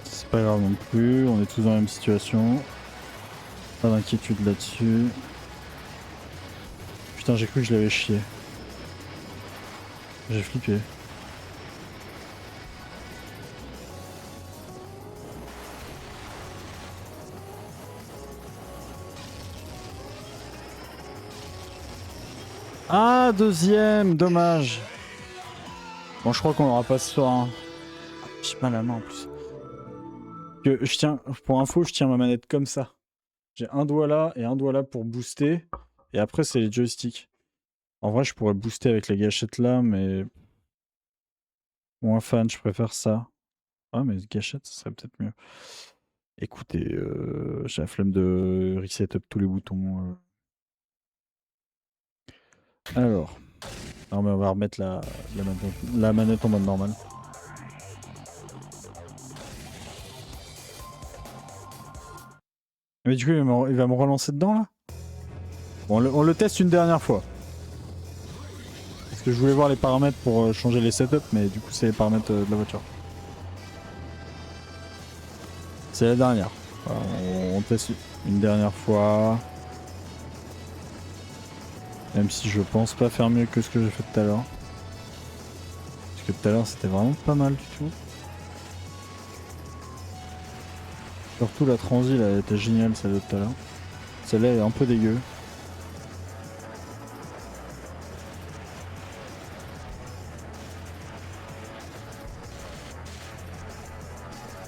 C'est pas grave non plus. On est tous dans la même situation. Pas d'inquiétude là-dessus. Putain, j'ai cru que je l'avais chié. J'ai flippé. Ah, deuxième, dommage. Bon, je crois qu'on aura pas ce soir. Hein. J'ai mal à la main en plus. Que je tiens, pour info, je tiens ma manette comme ça. J'ai un doigt là et un doigt là pour booster. Et après, c'est les joysticks. En vrai, je pourrais booster avec les gâchettes là, mais... Moins fan, je préfère ça. Ah, mais gâchette, ça serait peut-être mieux. Écoutez, j'ai la flemme de reset up tous les boutons. Alors. Non, mais on va remettre la manette en mode normal. Mais du coup, il va me relancer dedans là. Bon, on le teste une dernière fois. Parce que je voulais voir les paramètres pour changer les setups, mais du coup, c'est les paramètres de la voiture. C'est la dernière. Voilà, on teste une dernière fois. Même si je pense pas faire mieux que ce que j'ai fait tout à l'heure. Parce que tout à l'heure, c'était vraiment pas mal du tout. Surtout la transi, là, elle était géniale, celle de tout à l'heure. Celle-là est un peu dégueu.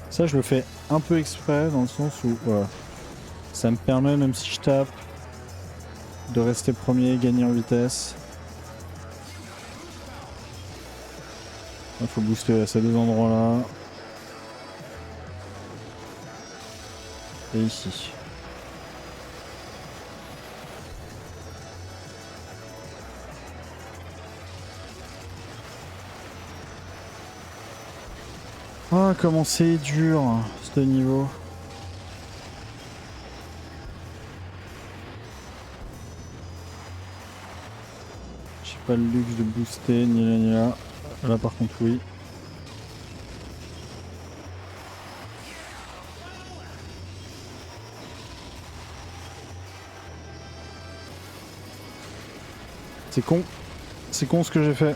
Ça, je le fais un peu exprès, dans le sens où voilà, ça me permet, même si je tape, de rester premier, gagner en vitesse. Il faut booster à ces deux endroits-là. Et ici. Ah, comment c'est dur, ce niveau. J'ai pas le luxe de booster, ni là ni là. Là, par contre, oui. C'est con. C'est con ce que j'ai fait.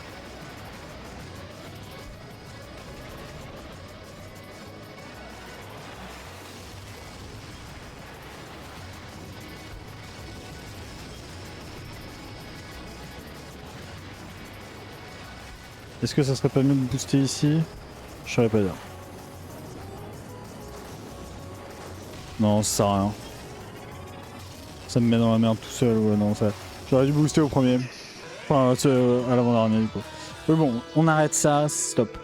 Est-ce que ça serait pas mieux de booster ici? Je saurais pas dire. Non, ça sert à rien. Ça me met dans la merde tout seul, ouais, non, ça... J'aurais dû booster au premier. Enfin, à l'avant-dernier, du coup. Mais bon, on arrête ça, stop.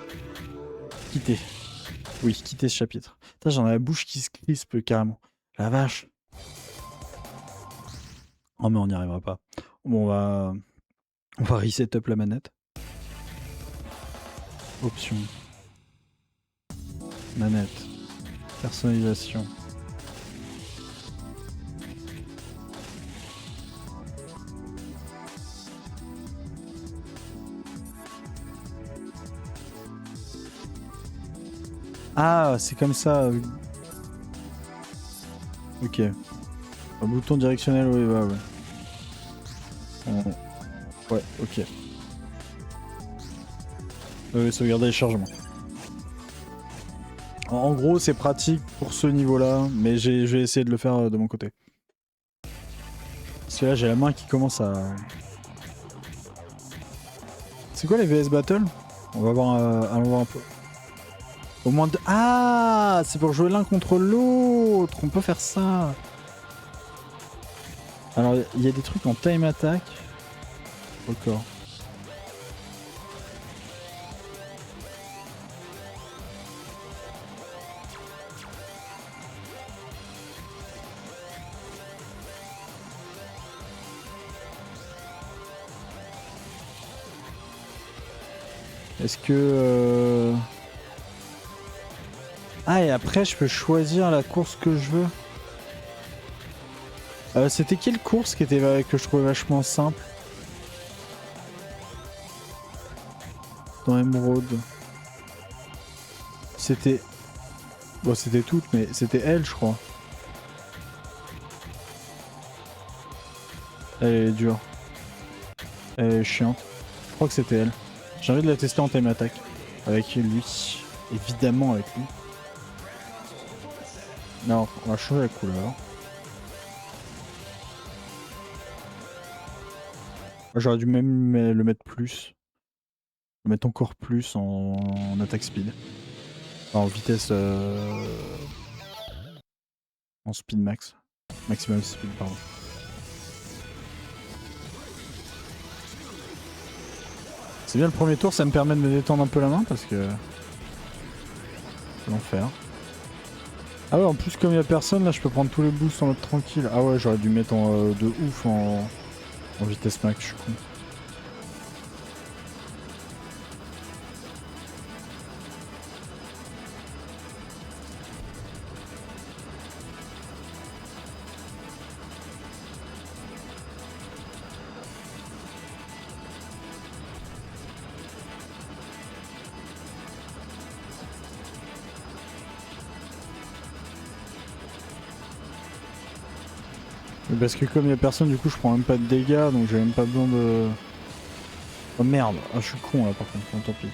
Quitter. Oui, quitter ce chapitre. Putain, j'en ai la bouche qui se crispe carrément. La vache. Oh, mais on n'y arrivera pas. Bon, on va reset up la manette. Options. Manette. Personnalisation. Ah, c'est comme ça. Ok. Un bouton directionnel, oui, ouais. Ouais, ok. Sauvegarder les chargements. En gros, c'est pratique pour ce niveau-là, mais je vais essayer de le faire de mon côté. Parce que là, j'ai la main qui commence à... C'est quoi les VS Battle? On va voir, allons voir un peu. Au moins de... Ah, c'est pour jouer l'un contre l'autre. On peut faire ça. Alors il y a des trucs en time attack. Record. Est-ce que... Ah, et après je peux choisir la course que je veux. C'était quelle course qui était que je trouvais vachement simple dans Emerald? C'était... Bon, c'était toutes, mais c'était elle, je crois. Elle est dure. Elle est chiante. Je crois que c'était elle. J'ai envie de la tester en time attack. Avec lui. Évidemment avec lui. Non, on va changer la couleur. J'aurais dû même le mettre plus. Le mettre encore plus en attaque speed. Enfin, en vitesse... En speed max. Maximum speed, pardon. C'est bien le premier tour, ça me permet de me détendre un peu la main parce que... C'est l'enfer. Ah ouais, en plus comme il y a personne, là je peux prendre tous les boosts en mode tranquille. Ah ouais, j'aurais dû mettre de ouf en vitesse max, je suis con. Parce que comme il y a personne, du coup je prends même pas de dégâts, donc j'ai même pas besoin de... Oh merde, ah, je suis con là par contre, bon, tant pis.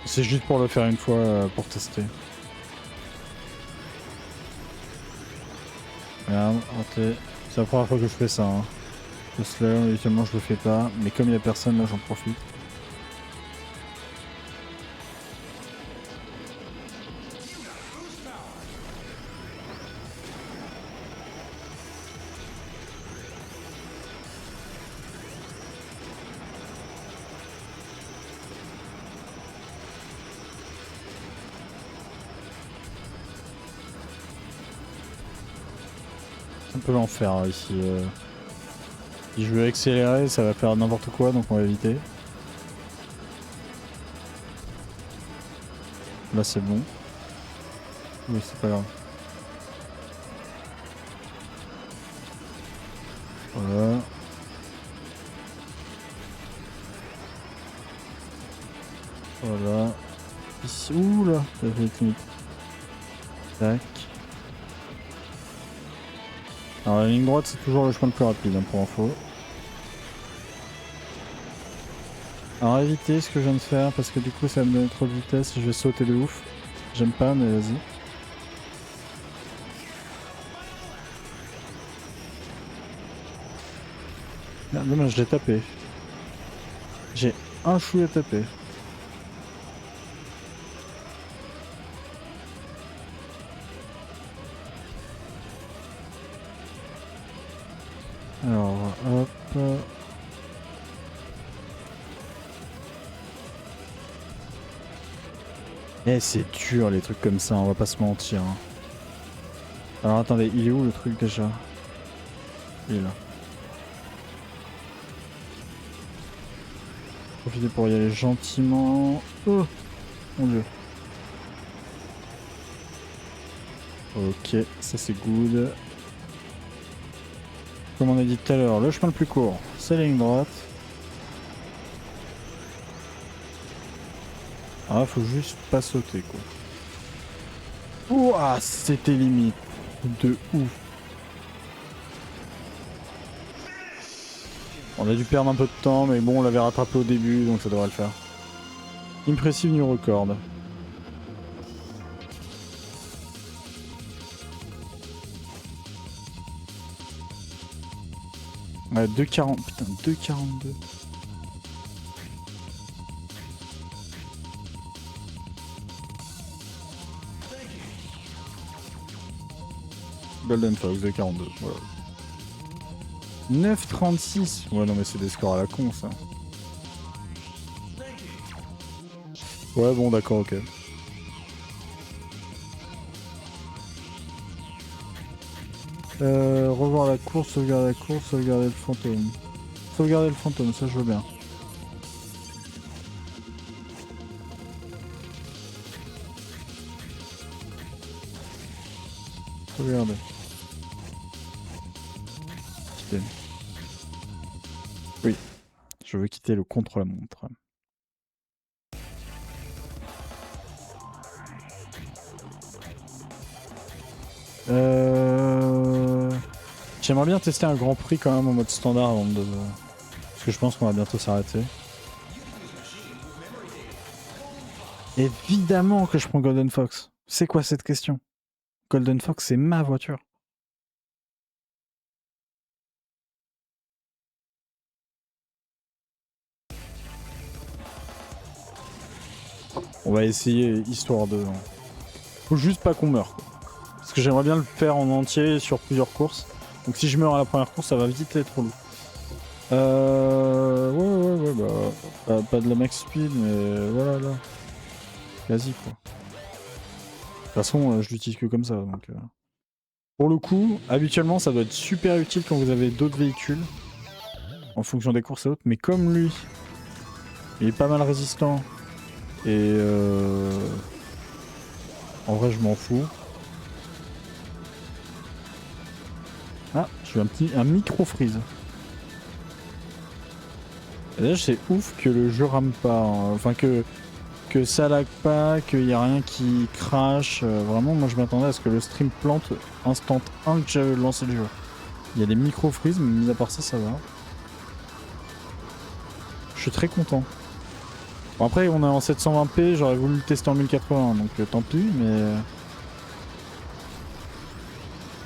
C'est juste pour le faire une fois, pour tester. Regarde, raté. C'est la première fois que je fais ça. Hein. Là, habituellement je le fais pas, mais comme il y a personne là j'en profite. C'est un peu l'enfer ici. Si je veux accélérer, ça va faire n'importe quoi, donc on va éviter. Là c'est bon. Oui, c'est pas grave. Voilà. Voilà. Ici. Ouh là, ça fait limite. Tac. Alors la ligne droite c'est toujours le chemin le plus rapide hein, pour info. Alors éviter ce que je viens de faire parce que du coup ça va me donner trop de vitesse et je vais sauter de ouf. J'aime pas mais vas-y. Merde, dommage, je l'ai tapé. J'ai un chouille à taper. Alors hop. Eh c'est dur les trucs comme ça, on va pas se mentir. Hein. Alors attendez, il est où le truc déjà? Il est là. Profitez pour y aller gentiment. Oh mon dieu. Ok, ça c'est good. Comme on a dit tout à l'heure, le chemin le plus court, c'est la ligne droite. Ah, faut juste pas sauter quoi. Ouah, c'était limite. De ouf. On a dû perdre un peu de temps, mais bon, on l'avait rattrapé au début, donc ça devrait le faire. Impressive new record. Ouais, 2,40. Putain, 2,42. Golden Fox de 42, voilà. 9,36. Ouais, non, mais c'est des scores à la con, ça. Ouais, bon, d'accord, ok. Revoir la course, sauvegarder le fantôme. Sauvegarder le fantôme, ça je veux bien. Sauvegarder. Quitter. Oui, je veux quitter le contre-la-montre. J'aimerais bien tester un Grand Prix quand même en mode standard avant de... Parce que je pense qu'on va bientôt s'arrêter. Évidemment que je prends Golden Fox. C'est quoi cette question? Golden Fox, c'est ma voiture. On va essayer histoire de... Faut juste pas qu'on meure. Parce que j'aimerais bien le faire en entier sur plusieurs courses. Donc si je meurs à la première course, ça va vite être relou. Ouais, bah... Pas de la max speed, mais voilà, là. Quasi, quoi. De toute façon, je l'utilise que comme ça, donc... Pour le coup, habituellement, ça doit être super utile quand vous avez d'autres véhicules. En fonction des courses et autres. Mais comme lui, il est pas mal résistant. Et en vrai, je m'en fous. Ah, j'ai eu un micro freeze. Et là, c'est ouf que le jeu rame pas. Hein. Enfin, que ça lag pas, qu'il y a rien qui crash. Vraiment, moi, je m'attendais à ce que le stream plante instant 1 que j'avais lancé le jeu. Il y a des micro freeze, mais mis à part ça, ça va. Je suis très content. Bon, après, on est en 720p, j'aurais voulu le tester en 1080, donc tant pis, mais...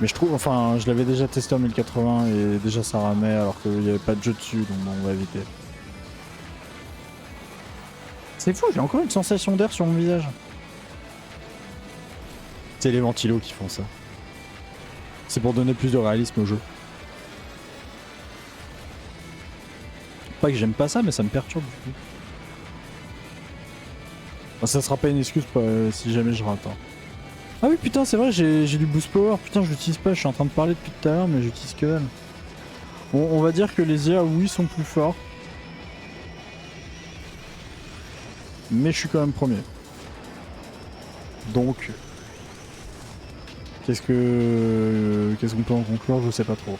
Mais je trouve, enfin, je l'avais déjà testé en 1080 et déjà ça ramait alors qu'il n'y avait pas de jeu dessus, donc bon, on va éviter. C'est fou, j'ai encore une sensation d'air sur mon visage. C'est les ventilos qui font ça. C'est pour donner plus de réalisme au jeu. Pas que j'aime pas ça, mais ça me perturbe du coup. Enfin, ça sera pas une excuse si jamais je rate. Hein. Ah oui, putain, c'est vrai, j'ai du boost power. Putain, je l'utilise pas, je suis en train de parler depuis tout à l'heure, mais j'utilise que dalle. Bon, on va dire que les IA, oui, sont plus forts. Mais je suis quand même premier. Donc, qu'est-ce qu'on peut en conclure? Je sais pas trop.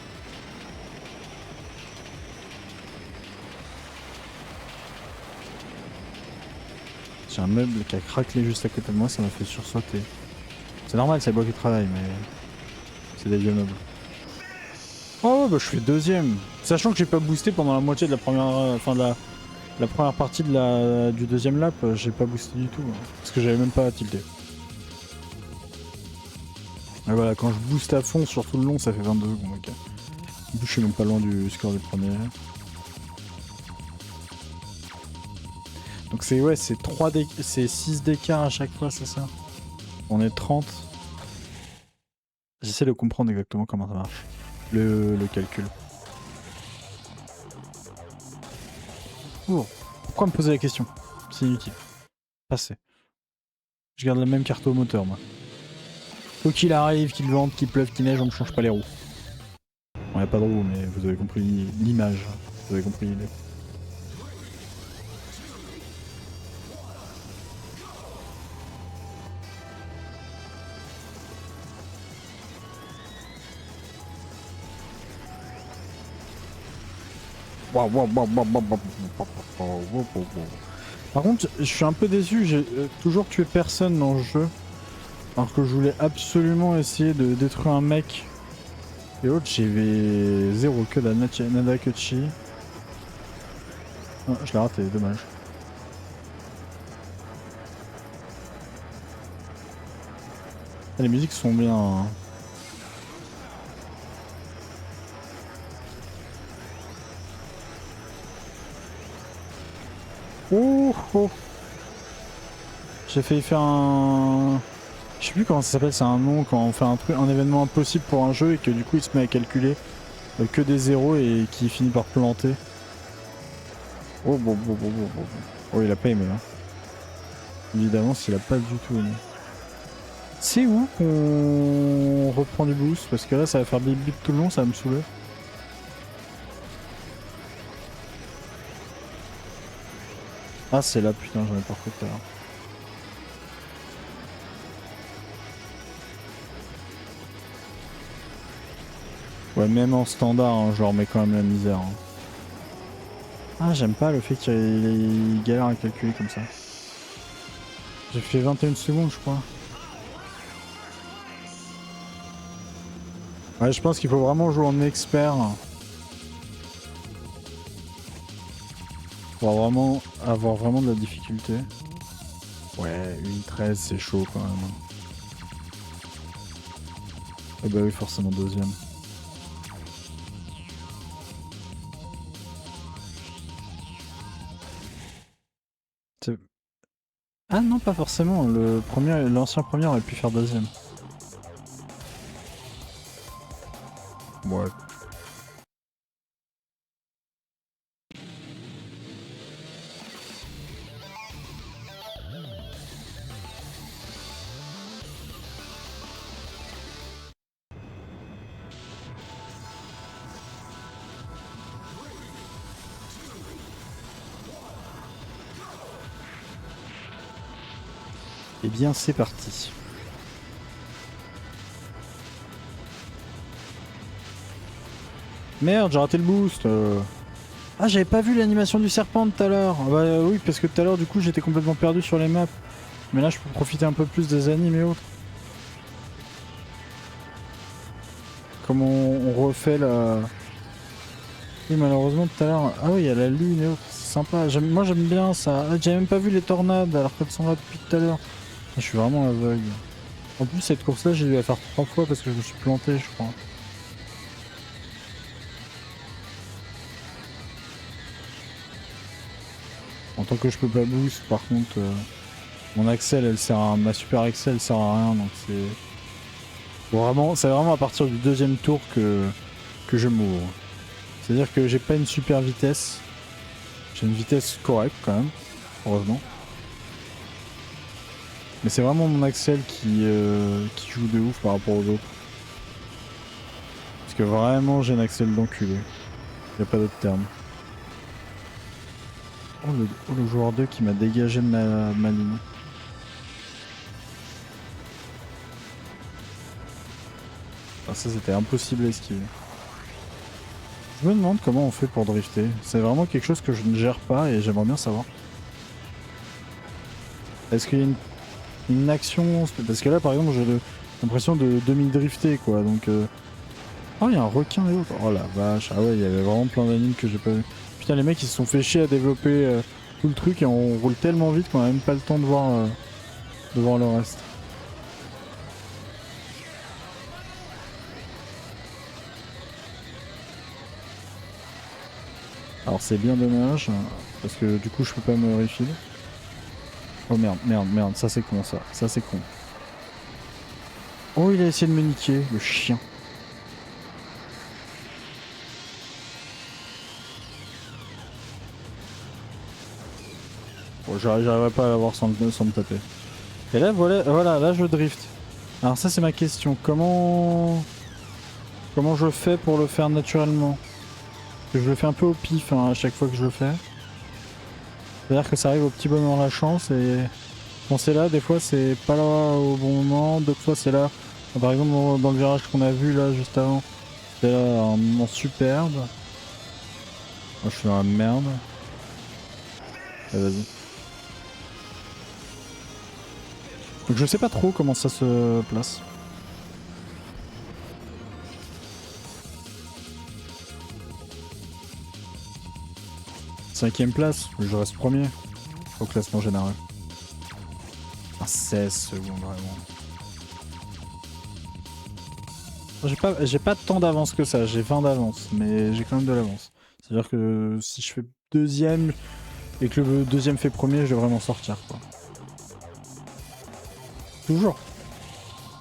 J'ai un meuble qui a craquelé juste à côté de moi, ça m'a fait sursauter. C'est normal, c'est moi qui travaille, mais c'est des vieux meubles. Oh ouais, bah je fais deuxième. Sachant que j'ai pas boosté pendant la moitié de la première, enfin de la première partie du deuxième lap, j'ai pas boosté du tout, hein, parce que j'avais même pas tilté. Et voilà, quand je booste à fond sur tout le long, ça fait 22 secondes, ok. Du coup, je suis même pas loin du score du premier. Donc c'est ouais, c'est 6 d'écart à chaque fois, c'est ça? On est 30. J'essaie de comprendre exactement comment ça marche. Le calcul. Oh, pourquoi me poser la question? C'est inutile. Passez. Je garde la même carte au moteur, moi. Quoi qu'il arrive, qu'il vente, qu'il pleuve, qu'il neige, on ne change pas les roues. Bon, y a pas de roues, mais vous avez compris l'image. Vous avez compris l'idée. Par contre, je suis un peu déçu, j'ai toujours tué personne dans le jeu. Alors que je voulais absolument essayer de détruire un mec. Et autres, j'ai 0 que la Nadakuchi. Ah, je l'ai raté, dommage. Ah, les musiques sont bien. Hein. Oh, oh. J'ai failli faire un Je sais plus comment ça s'appelle, c'est un nom quand on fait un événement impossible pour un jeu et que du coup il se met à calculer que des zéros et qui finit par planter. Oh bon. Oh il a pas aimé hein. Évidemment s'il a pas du tout aimé. C'est où qu'on reprend du boost? Parce que là ça va faire bip bip tout le long, ça va me saouler. Ah c'est là putain j'en ai pas refait tout à l'heure. Ouais même en standard hein, je leur mets quand même la misère. Hein. Ah j'aime pas le fait qu'il galère à calculer comme ça. J'ai fait 21 secondes je crois. Ouais je pense qu'il faut vraiment jouer en expert. Pour vraiment avoir vraiment de la difficulté. Ouais, une 13 c'est chaud quand même. Et bah oui forcément deuxième. Ah non pas forcément, l'ancien premier aurait pu faire deuxième. Ouais. Eh bien c'est parti. Merde j'ai raté le boost. Ah j'avais pas vu l'animation du serpent tout à l'heure. Bah oui parce que tout à l'heure du coup j'étais complètement perdu sur les maps. Mais là je peux profiter un peu plus des animes et autres. Comme on refait la... Oui malheureusement tout à l'heure... Ah oui il y a la lune et autres, c'est sympa. Moi j'aime bien ça. Ah, j'avais même pas vu les tornades alors qu'elles sont là depuis tout à l'heure. Je suis vraiment aveugle. En plus cette course là j'ai dû la faire 3 fois parce que je me suis planté je crois. En tant que je peux pas boost par contre mon Axel elle sert à... ma super Axel elle sert à rien donc c'est... Vraiment, c'est vraiment à partir du deuxième tour que je m'ouvre. C'est-à-dire que j'ai pas une super vitesse. J'ai une vitesse correcte quand même, heureusement. Mais c'est vraiment mon Axel qui joue de ouf par rapport aux autres. Parce que vraiment j'ai un Axel d'enculé. Y a pas d'autre terme. Oh le joueur 2 qui m'a dégagé de ma ligne. Ah, ça c'était impossible à esquiver. Je me demande comment on fait pour drifter. C'est vraiment quelque chose que je ne gère pas et j'aimerais bien savoir. Est-ce qu'il y a une action... Parce que là par exemple j'ai l'impression de demi-drifter quoi donc... Oh il y a un requin et autres. Oh la vache. Ah ouais il y avait vraiment plein d'animes que j'ai pas vu. Putain les mecs ils se sont fait chier à développer tout le truc et on roule tellement vite qu'on a même pas le temps de voir le reste. Alors c'est bien dommage parce que du coup je peux pas me refill. Oh merde, ça c'est con ça c'est con. Oh il a essayé de me niquer, le chien. Bon j'arriverai pas à l'avoir sans me taper. Et là voilà, là je drift. Alors ça c'est ma question, comment je fais pour le faire naturellement? Parce que je le fais un peu au pif hein, à chaque fois que je le fais. C'est-à-dire que ça arrive au petit bonheur la chance et quand c'est là, des fois c'est pas là au bon moment, d'autres fois c'est là. Par exemple dans le virage qu'on a vu là juste avant, c'était là un moment superbe. Moi je suis dans la merde. Allez, vas-y. Donc je sais pas trop comment ça se place. Cinquième place, je reste premier au classement général. Ah, 16 secondes vraiment. J'ai pas tant d'avance que ça, j'ai 20 d'avance, mais j'ai quand même de l'avance. C'est-à-dire que si je fais deuxième et que le deuxième fait premier, je devrais m'en sortir quoi. Toujours.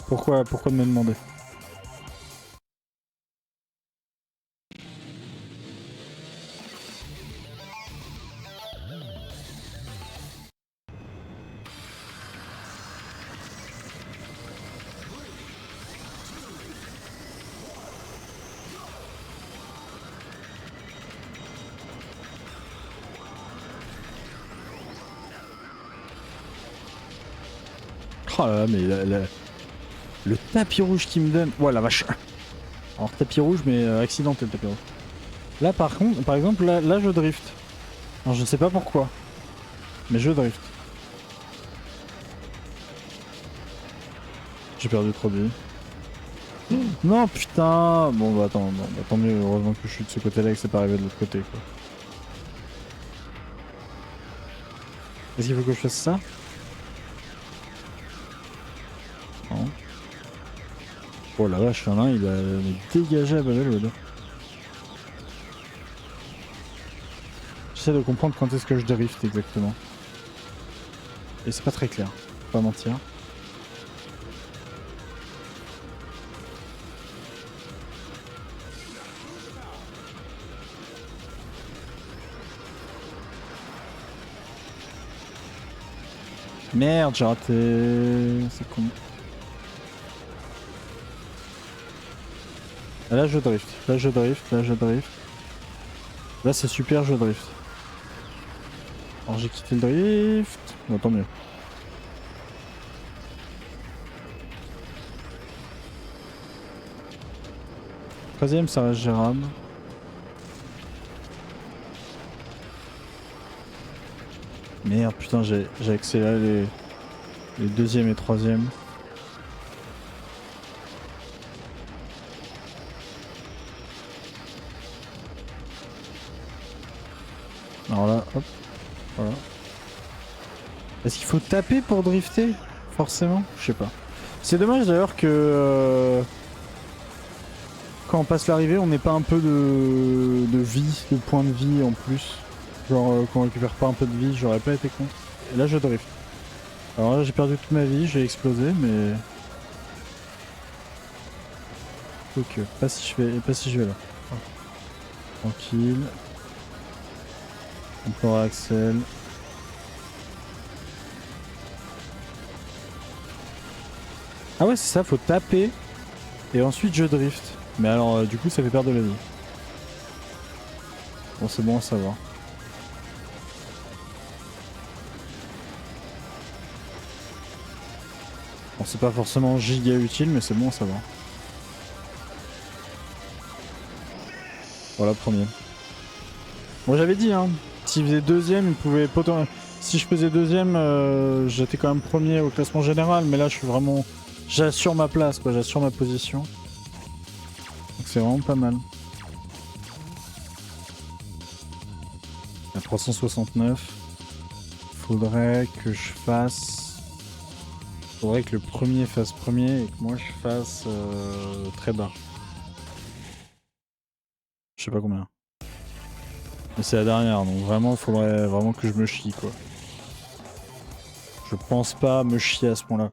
Pourquoi de me demander? Oh là là, mais le tapis rouge qui me donne... Oh la vache. Alors tapis rouge, mais accidenté le tapis rouge. Là par contre, par exemple, là je drift. Alors je sais pas pourquoi, mais je drift. J'ai perdu trop de vie. Non putain. Bon bah attends, bon, bah, tant mieux, heureusement que je suis de ce côté-là et que c'est pas arrivé de l'autre côté quoi. Est-ce qu'il faut que je fasse ça? Non. Oh la vache, là il a dégagé à Babel. J'essaie de comprendre quand est-ce que je drift exactement. Et c'est pas très clair, pas mentir. Merde, j'ai raté. C'est con. Là je drift, là je drift, là je drift. Là c'est super, je drift. Alors j'ai quitté le drift. Bon, tant mieux. Troisième, ça reste gérable. Merde, putain, j'ai accéléré les deuxième et troisième. Alors là, hop, voilà. Est-ce qu'il faut taper pour drifter? Forcément? Je sais pas. C'est dommage d'ailleurs que quand on passe l'arrivée, on n'ait pas un peu de vie, de points de vie en plus. Genre qu'on récupère pas un peu de vie, j'aurais pas été con. Et là je drift. Alors là j'ai perdu toute ma vie, j'ai explosé mais... Ok, pas si je vais là. Tranquille. Encore Axel. Ah ouais c'est ça, faut taper. Et ensuite je drift. Mais alors du coup ça fait perdre de la vie. Bon c'est bon à savoir. Bon c'est pas forcément giga utile mais c'est bon à savoir. Voilà premier. Bon j'avais dit hein, s'il faisait deuxième il pouvait potentiellement... Si je faisais deuxième j'étais quand même premier au classement général mais là je suis vraiment... J'assure ma place quoi, j'assure ma position. Donc c'est vraiment pas mal. À 369. Faudrait que je fasse... Faudrait que le premier fasse premier et que moi je fasse très bas. Je sais pas combien. Mais c'est la dernière, donc vraiment faudrait vraiment que je me chie quoi. Je pense pas me chier à ce point là.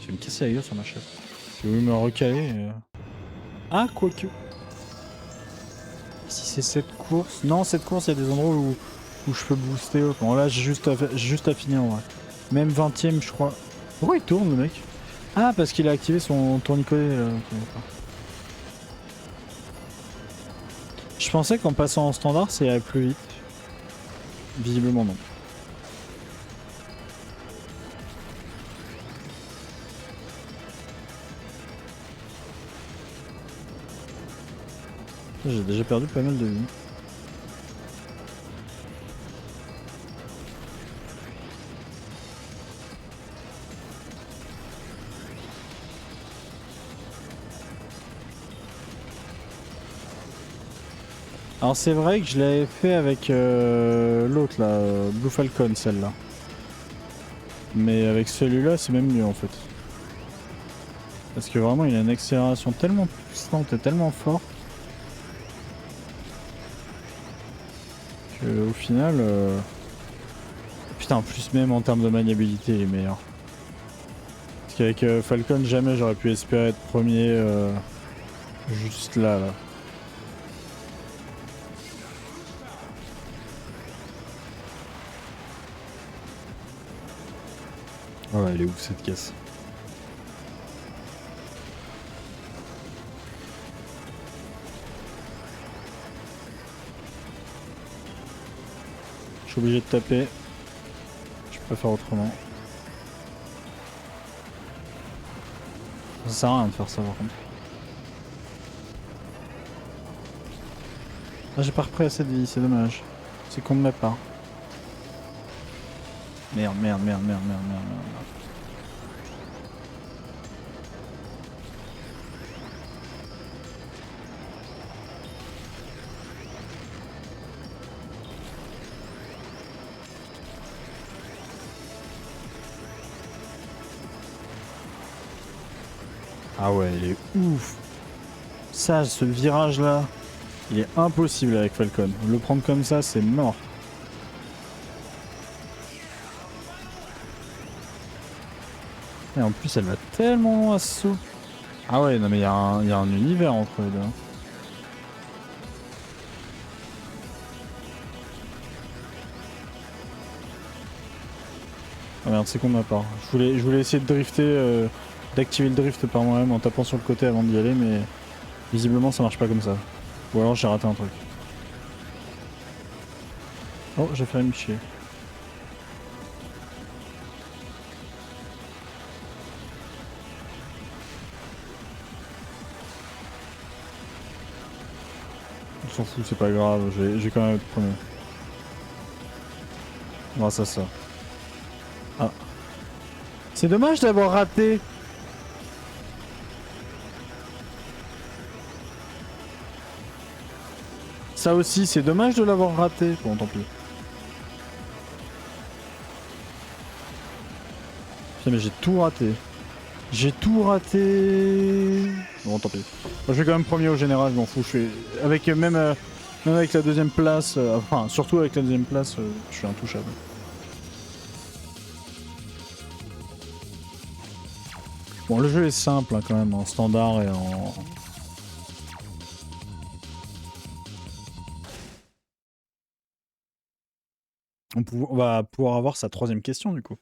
Je vais me casser la gueule sur ma chaise. J'ai voulu me recaler. Ah quoique. Si c'est cette course... Non cette course il y a des endroits où je peux booster. Bon là j'ai juste à finir en vrai. Même 20ème je crois. Pourquoi il tourne le mec? Ah parce qu'il a activé son tourniquet. Je pensais qu'en passant en standard ça irait plus vite. Visiblement non. J'ai déjà perdu pas mal de vie. Alors c'est vrai que je l'avais fait avec l'autre là, Blue Falcon celle-là. Mais avec celui-là c'est même mieux en fait. Parce que vraiment il a une accélération tellement puissante et tellement forte. Que au final... Putain en plus même en termes de maniabilité il est meilleur. qu'avec Falcon, jamais j'aurais pu espérer être premier juste là. Oh, elle est ouf cette caisse. Je suis obligé de taper. Je peux pas faire autrement. Ça sert à rien de faire ça par contre. Ah, j'ai pas repris assez de vie, c'est dommage. C'est con de ma part. Merde. Ah ouais, il est ouf. Ça, ce virage là, il est impossible avec Falcon. Le prendre comme ça, c'est mort. Et en plus, elle va tellement loin à ce saut. Ah ouais, non mais il y a un univers entre les deux. Ah merde, c'est con de ma part. Je voulais essayer de drifter, d'activer le drift par moi-même en tapant sur le côté avant d'y aller, mais visiblement ça marche pas comme ça. Ou alors j'ai raté un truc. Oh, j'ai failli me chier. On s'en fout, c'est pas grave, j'ai quand même être premier. Grâce à ça. Ah. C'est dommage d'avoir raté. Ça aussi, c'est dommage de l'avoir raté. Bon, tant pis. Putain, mais j'ai tout raté. J'ai tout raté. Bon, tant pis. Moi, je vais quand même premier au général, je m'en fous. Je fais... avec, même avec la deuxième place, enfin, surtout avec la deuxième place, je suis intouchable. Bon, le jeu est simple hein, quand même, en standard et en... On va pouvoir avoir sa troisième question du coup.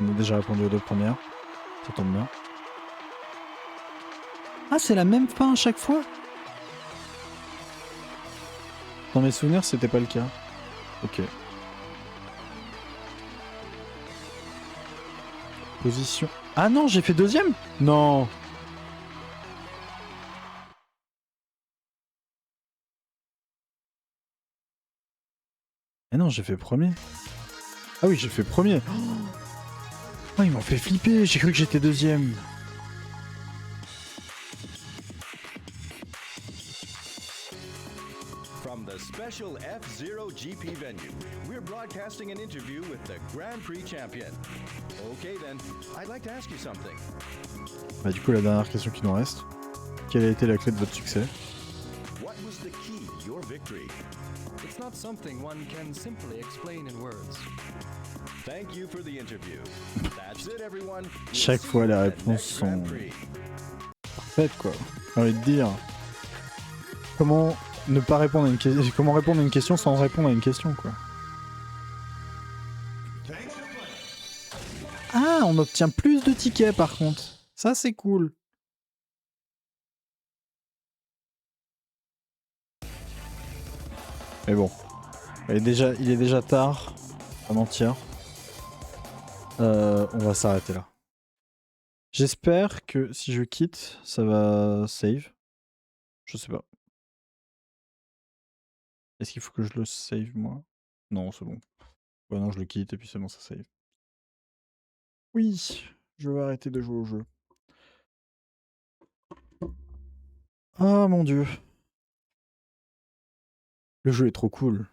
On a déjà répondu aux deux premières. Ça tombe bien. Ah, c'est la même fin à chaque fois? Dans mes souvenirs, c'était pas le cas. Ok. Position... Ah non, j'ai fait deuxième? Non. Eh non, j'ai fait premier. Ah oui, j'ai fait premier. Oh, ils m'ont fait flipper, j'ai cru que j'étais deuxième. From the special F-Zero GP venue, we're broadcasting an interview with the Grand Prix champion. Okay then, I'd like to ask you something. Bah du coup, la dernière question qui nous reste. Quelle a été la clé de votre succès? What was the key to your victory? It's not something one can simply explain in words. Thank you for the interview. That's it everyone. Chaque fois, les réponses sont parfaites quoi. J'ai envie de dire. Comment ne pas répondre à une question, comment répondre à une question sans répondre à une question quoi. Ah, on obtient plus de tickets par contre. Ça c'est cool. Mais bon, il est déjà tard, à mentir. On va s'arrêter là. J'espère que si je quitte, ça va save. Je sais pas. Est-ce qu'il faut que je le save moi? Non, c'est bon. Ouais, non, je le quitte et puis c'est bon, ça save. Oui, je vais arrêter de jouer au jeu. Ah mon dieu. Le jeu est trop cool.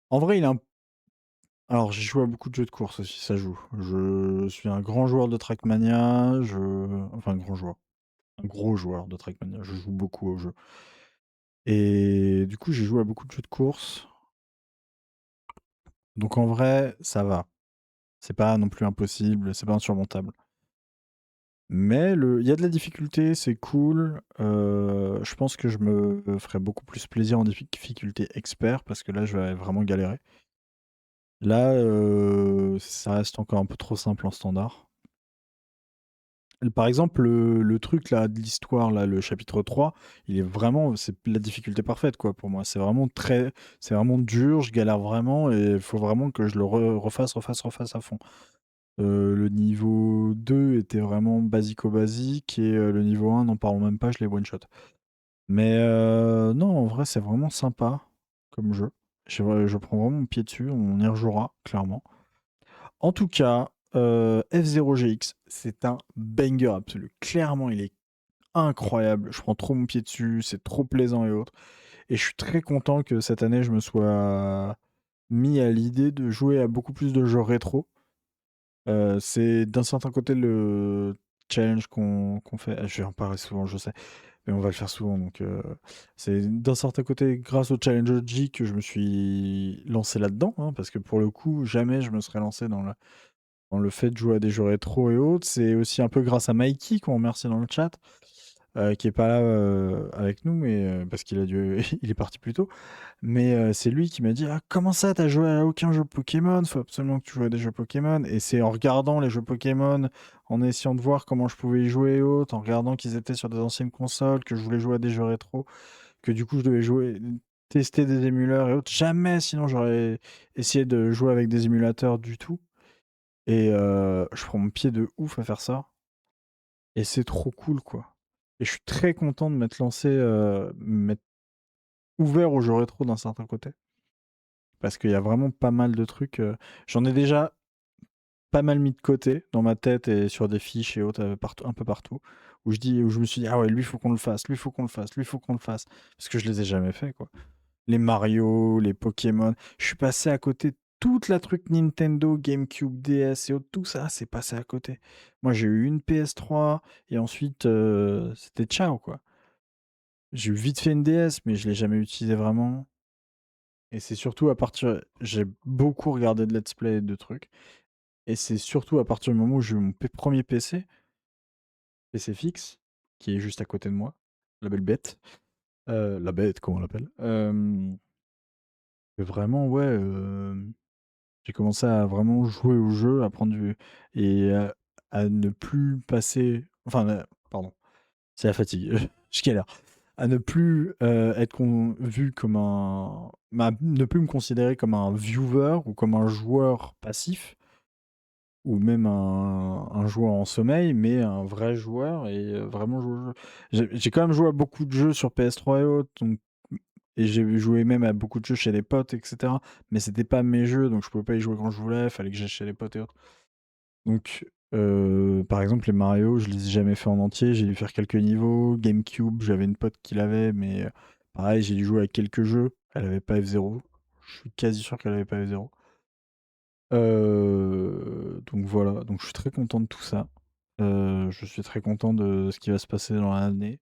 En vrai, il est un... Alors, j'ai joué à beaucoup de jeux de course aussi, ça joue. Je suis un grand joueur de Trackmania, Enfin, un grand joueur. Un gros joueur de Trackmania, je joue beaucoup au jeu. Et du coup, j'ai joué à beaucoup de jeux de course. Donc en vrai, ça va. C'est pas non plus impossible, c'est pas insurmontable. Mais il y a de la difficulté, c'est cool. Je pense que je me ferais beaucoup plus plaisir en difficulté expert parce que là, je vais vraiment galérer. Là, ça reste encore un peu trop simple en standard. Par exemple, le truc là de l'histoire là, le chapitre 3, il est vraiment c'est la difficulté parfaite quoi pour moi. C'est vraiment dur, je galère vraiment et il faut vraiment que je le refasse à fond. Le niveau 2 était vraiment basico-basique et le niveau 1, n'en parlons même pas, je l'ai one shot. Mais non, en vrai, c'est vraiment sympa comme jeu. Je prends vraiment mon pied dessus, on y rejouera, clairement. En tout cas, F0GX, c'est un banger absolu. Clairement, il est incroyable. Je prends trop mon pied dessus, c'est trop plaisant et autres. Et je suis très content que cette année, je me sois mis à l'idée de jouer à beaucoup plus de jeux rétro. C'est d'un certain côté le challenge qu'on fait. Je vais en parler souvent, je sais, mais on va le faire souvent. Donc, c'est d'un certain côté grâce au challenge J que je me suis lancé là-dedans, hein, parce que pour le coup, jamais je me serais lancé dans le fait de jouer à des jeux rétro et autres. C'est aussi un peu grâce à Mikey, qu'on remercie dans le chat, qui est pas là avec nous, mais parce qu'il a dû, il est parti plus tôt. Mais c'est lui qui m'a dit: «Ah, comment ça, t'as joué à aucun jeu Pokémon? Faut absolument que tu joues à des jeux Pokémon». Et c'est en regardant les jeux Pokémon, en essayant de voir comment je pouvais y jouer et autres, en regardant qu'ils étaient sur des anciennes consoles, que je voulais jouer à des jeux rétro, que du coup je devais tester des émuleurs et autres. Jamais sinon j'aurais essayé de jouer avec des émulateurs du tout. Et je prends mon pied de ouf à faire ça. Et c'est trop cool, quoi. Et je suis très content de m'être lancé, m'être ouvert aux jeux rétro d'un certain côté. Parce qu'il y a vraiment pas mal de trucs. J'en ai déjà pas mal mis de côté dans ma tête et sur des fiches et autres, partout, un peu partout. Où je me suis dit: «Ah ouais, lui, faut qu'on le fasse, lui, faut qu'on le fasse, lui, faut qu'on le fasse». Parce que je les ai jamais fait, quoi. Les Mario, les Pokémon. Je suis passé à côté de toute la truc Nintendo, GameCube, DS et autres, tout ça, c'est passé à côté. Moi, j'ai eu une PS3 et ensuite, c'était ciao, quoi. J'ai eu vite fait une DS, mais je l'ai jamais utilisée vraiment. Et c'est surtout à partir j'ai beaucoup regardé de let's play et de trucs. Et c'est surtout à partir du moment où j'ai eu mon premier PC fixe, qui est juste à côté de moi, la belle bête. La bête, comment on l'appelle. Que vraiment, ouais, j'ai commencé à vraiment jouer au jeu, à prendre du et à ne plus passer enfin, pardon, c'est la fatigue, je galère. À ne plus, être vu comme ne plus me considérer comme un viewer ou comme un joueur passif ou même un joueur en sommeil, mais un vrai joueur et vraiment jouer au jeu. J'ai quand même joué à beaucoup de jeux sur PS3 et autres, donc et j'ai joué même à beaucoup de jeux chez les potes et cetera, mais c'était pas mes jeux, donc je pouvais pas y jouer quand je voulais, fallait que j'aille chez les potes et autres. Donc, par exemple, les Mario, je les ai jamais fait en entier, j'ai dû faire quelques niveaux. GameCube, j'avais une pote qui l'avait, mais pareil, j'ai dû jouer à quelques jeux. Elle avait pas F0. Je suis quasi sûr qu'elle avait pas F0. Donc voilà, donc je suis très content de tout ça. Je suis très content de ce qui va se passer dans l'année.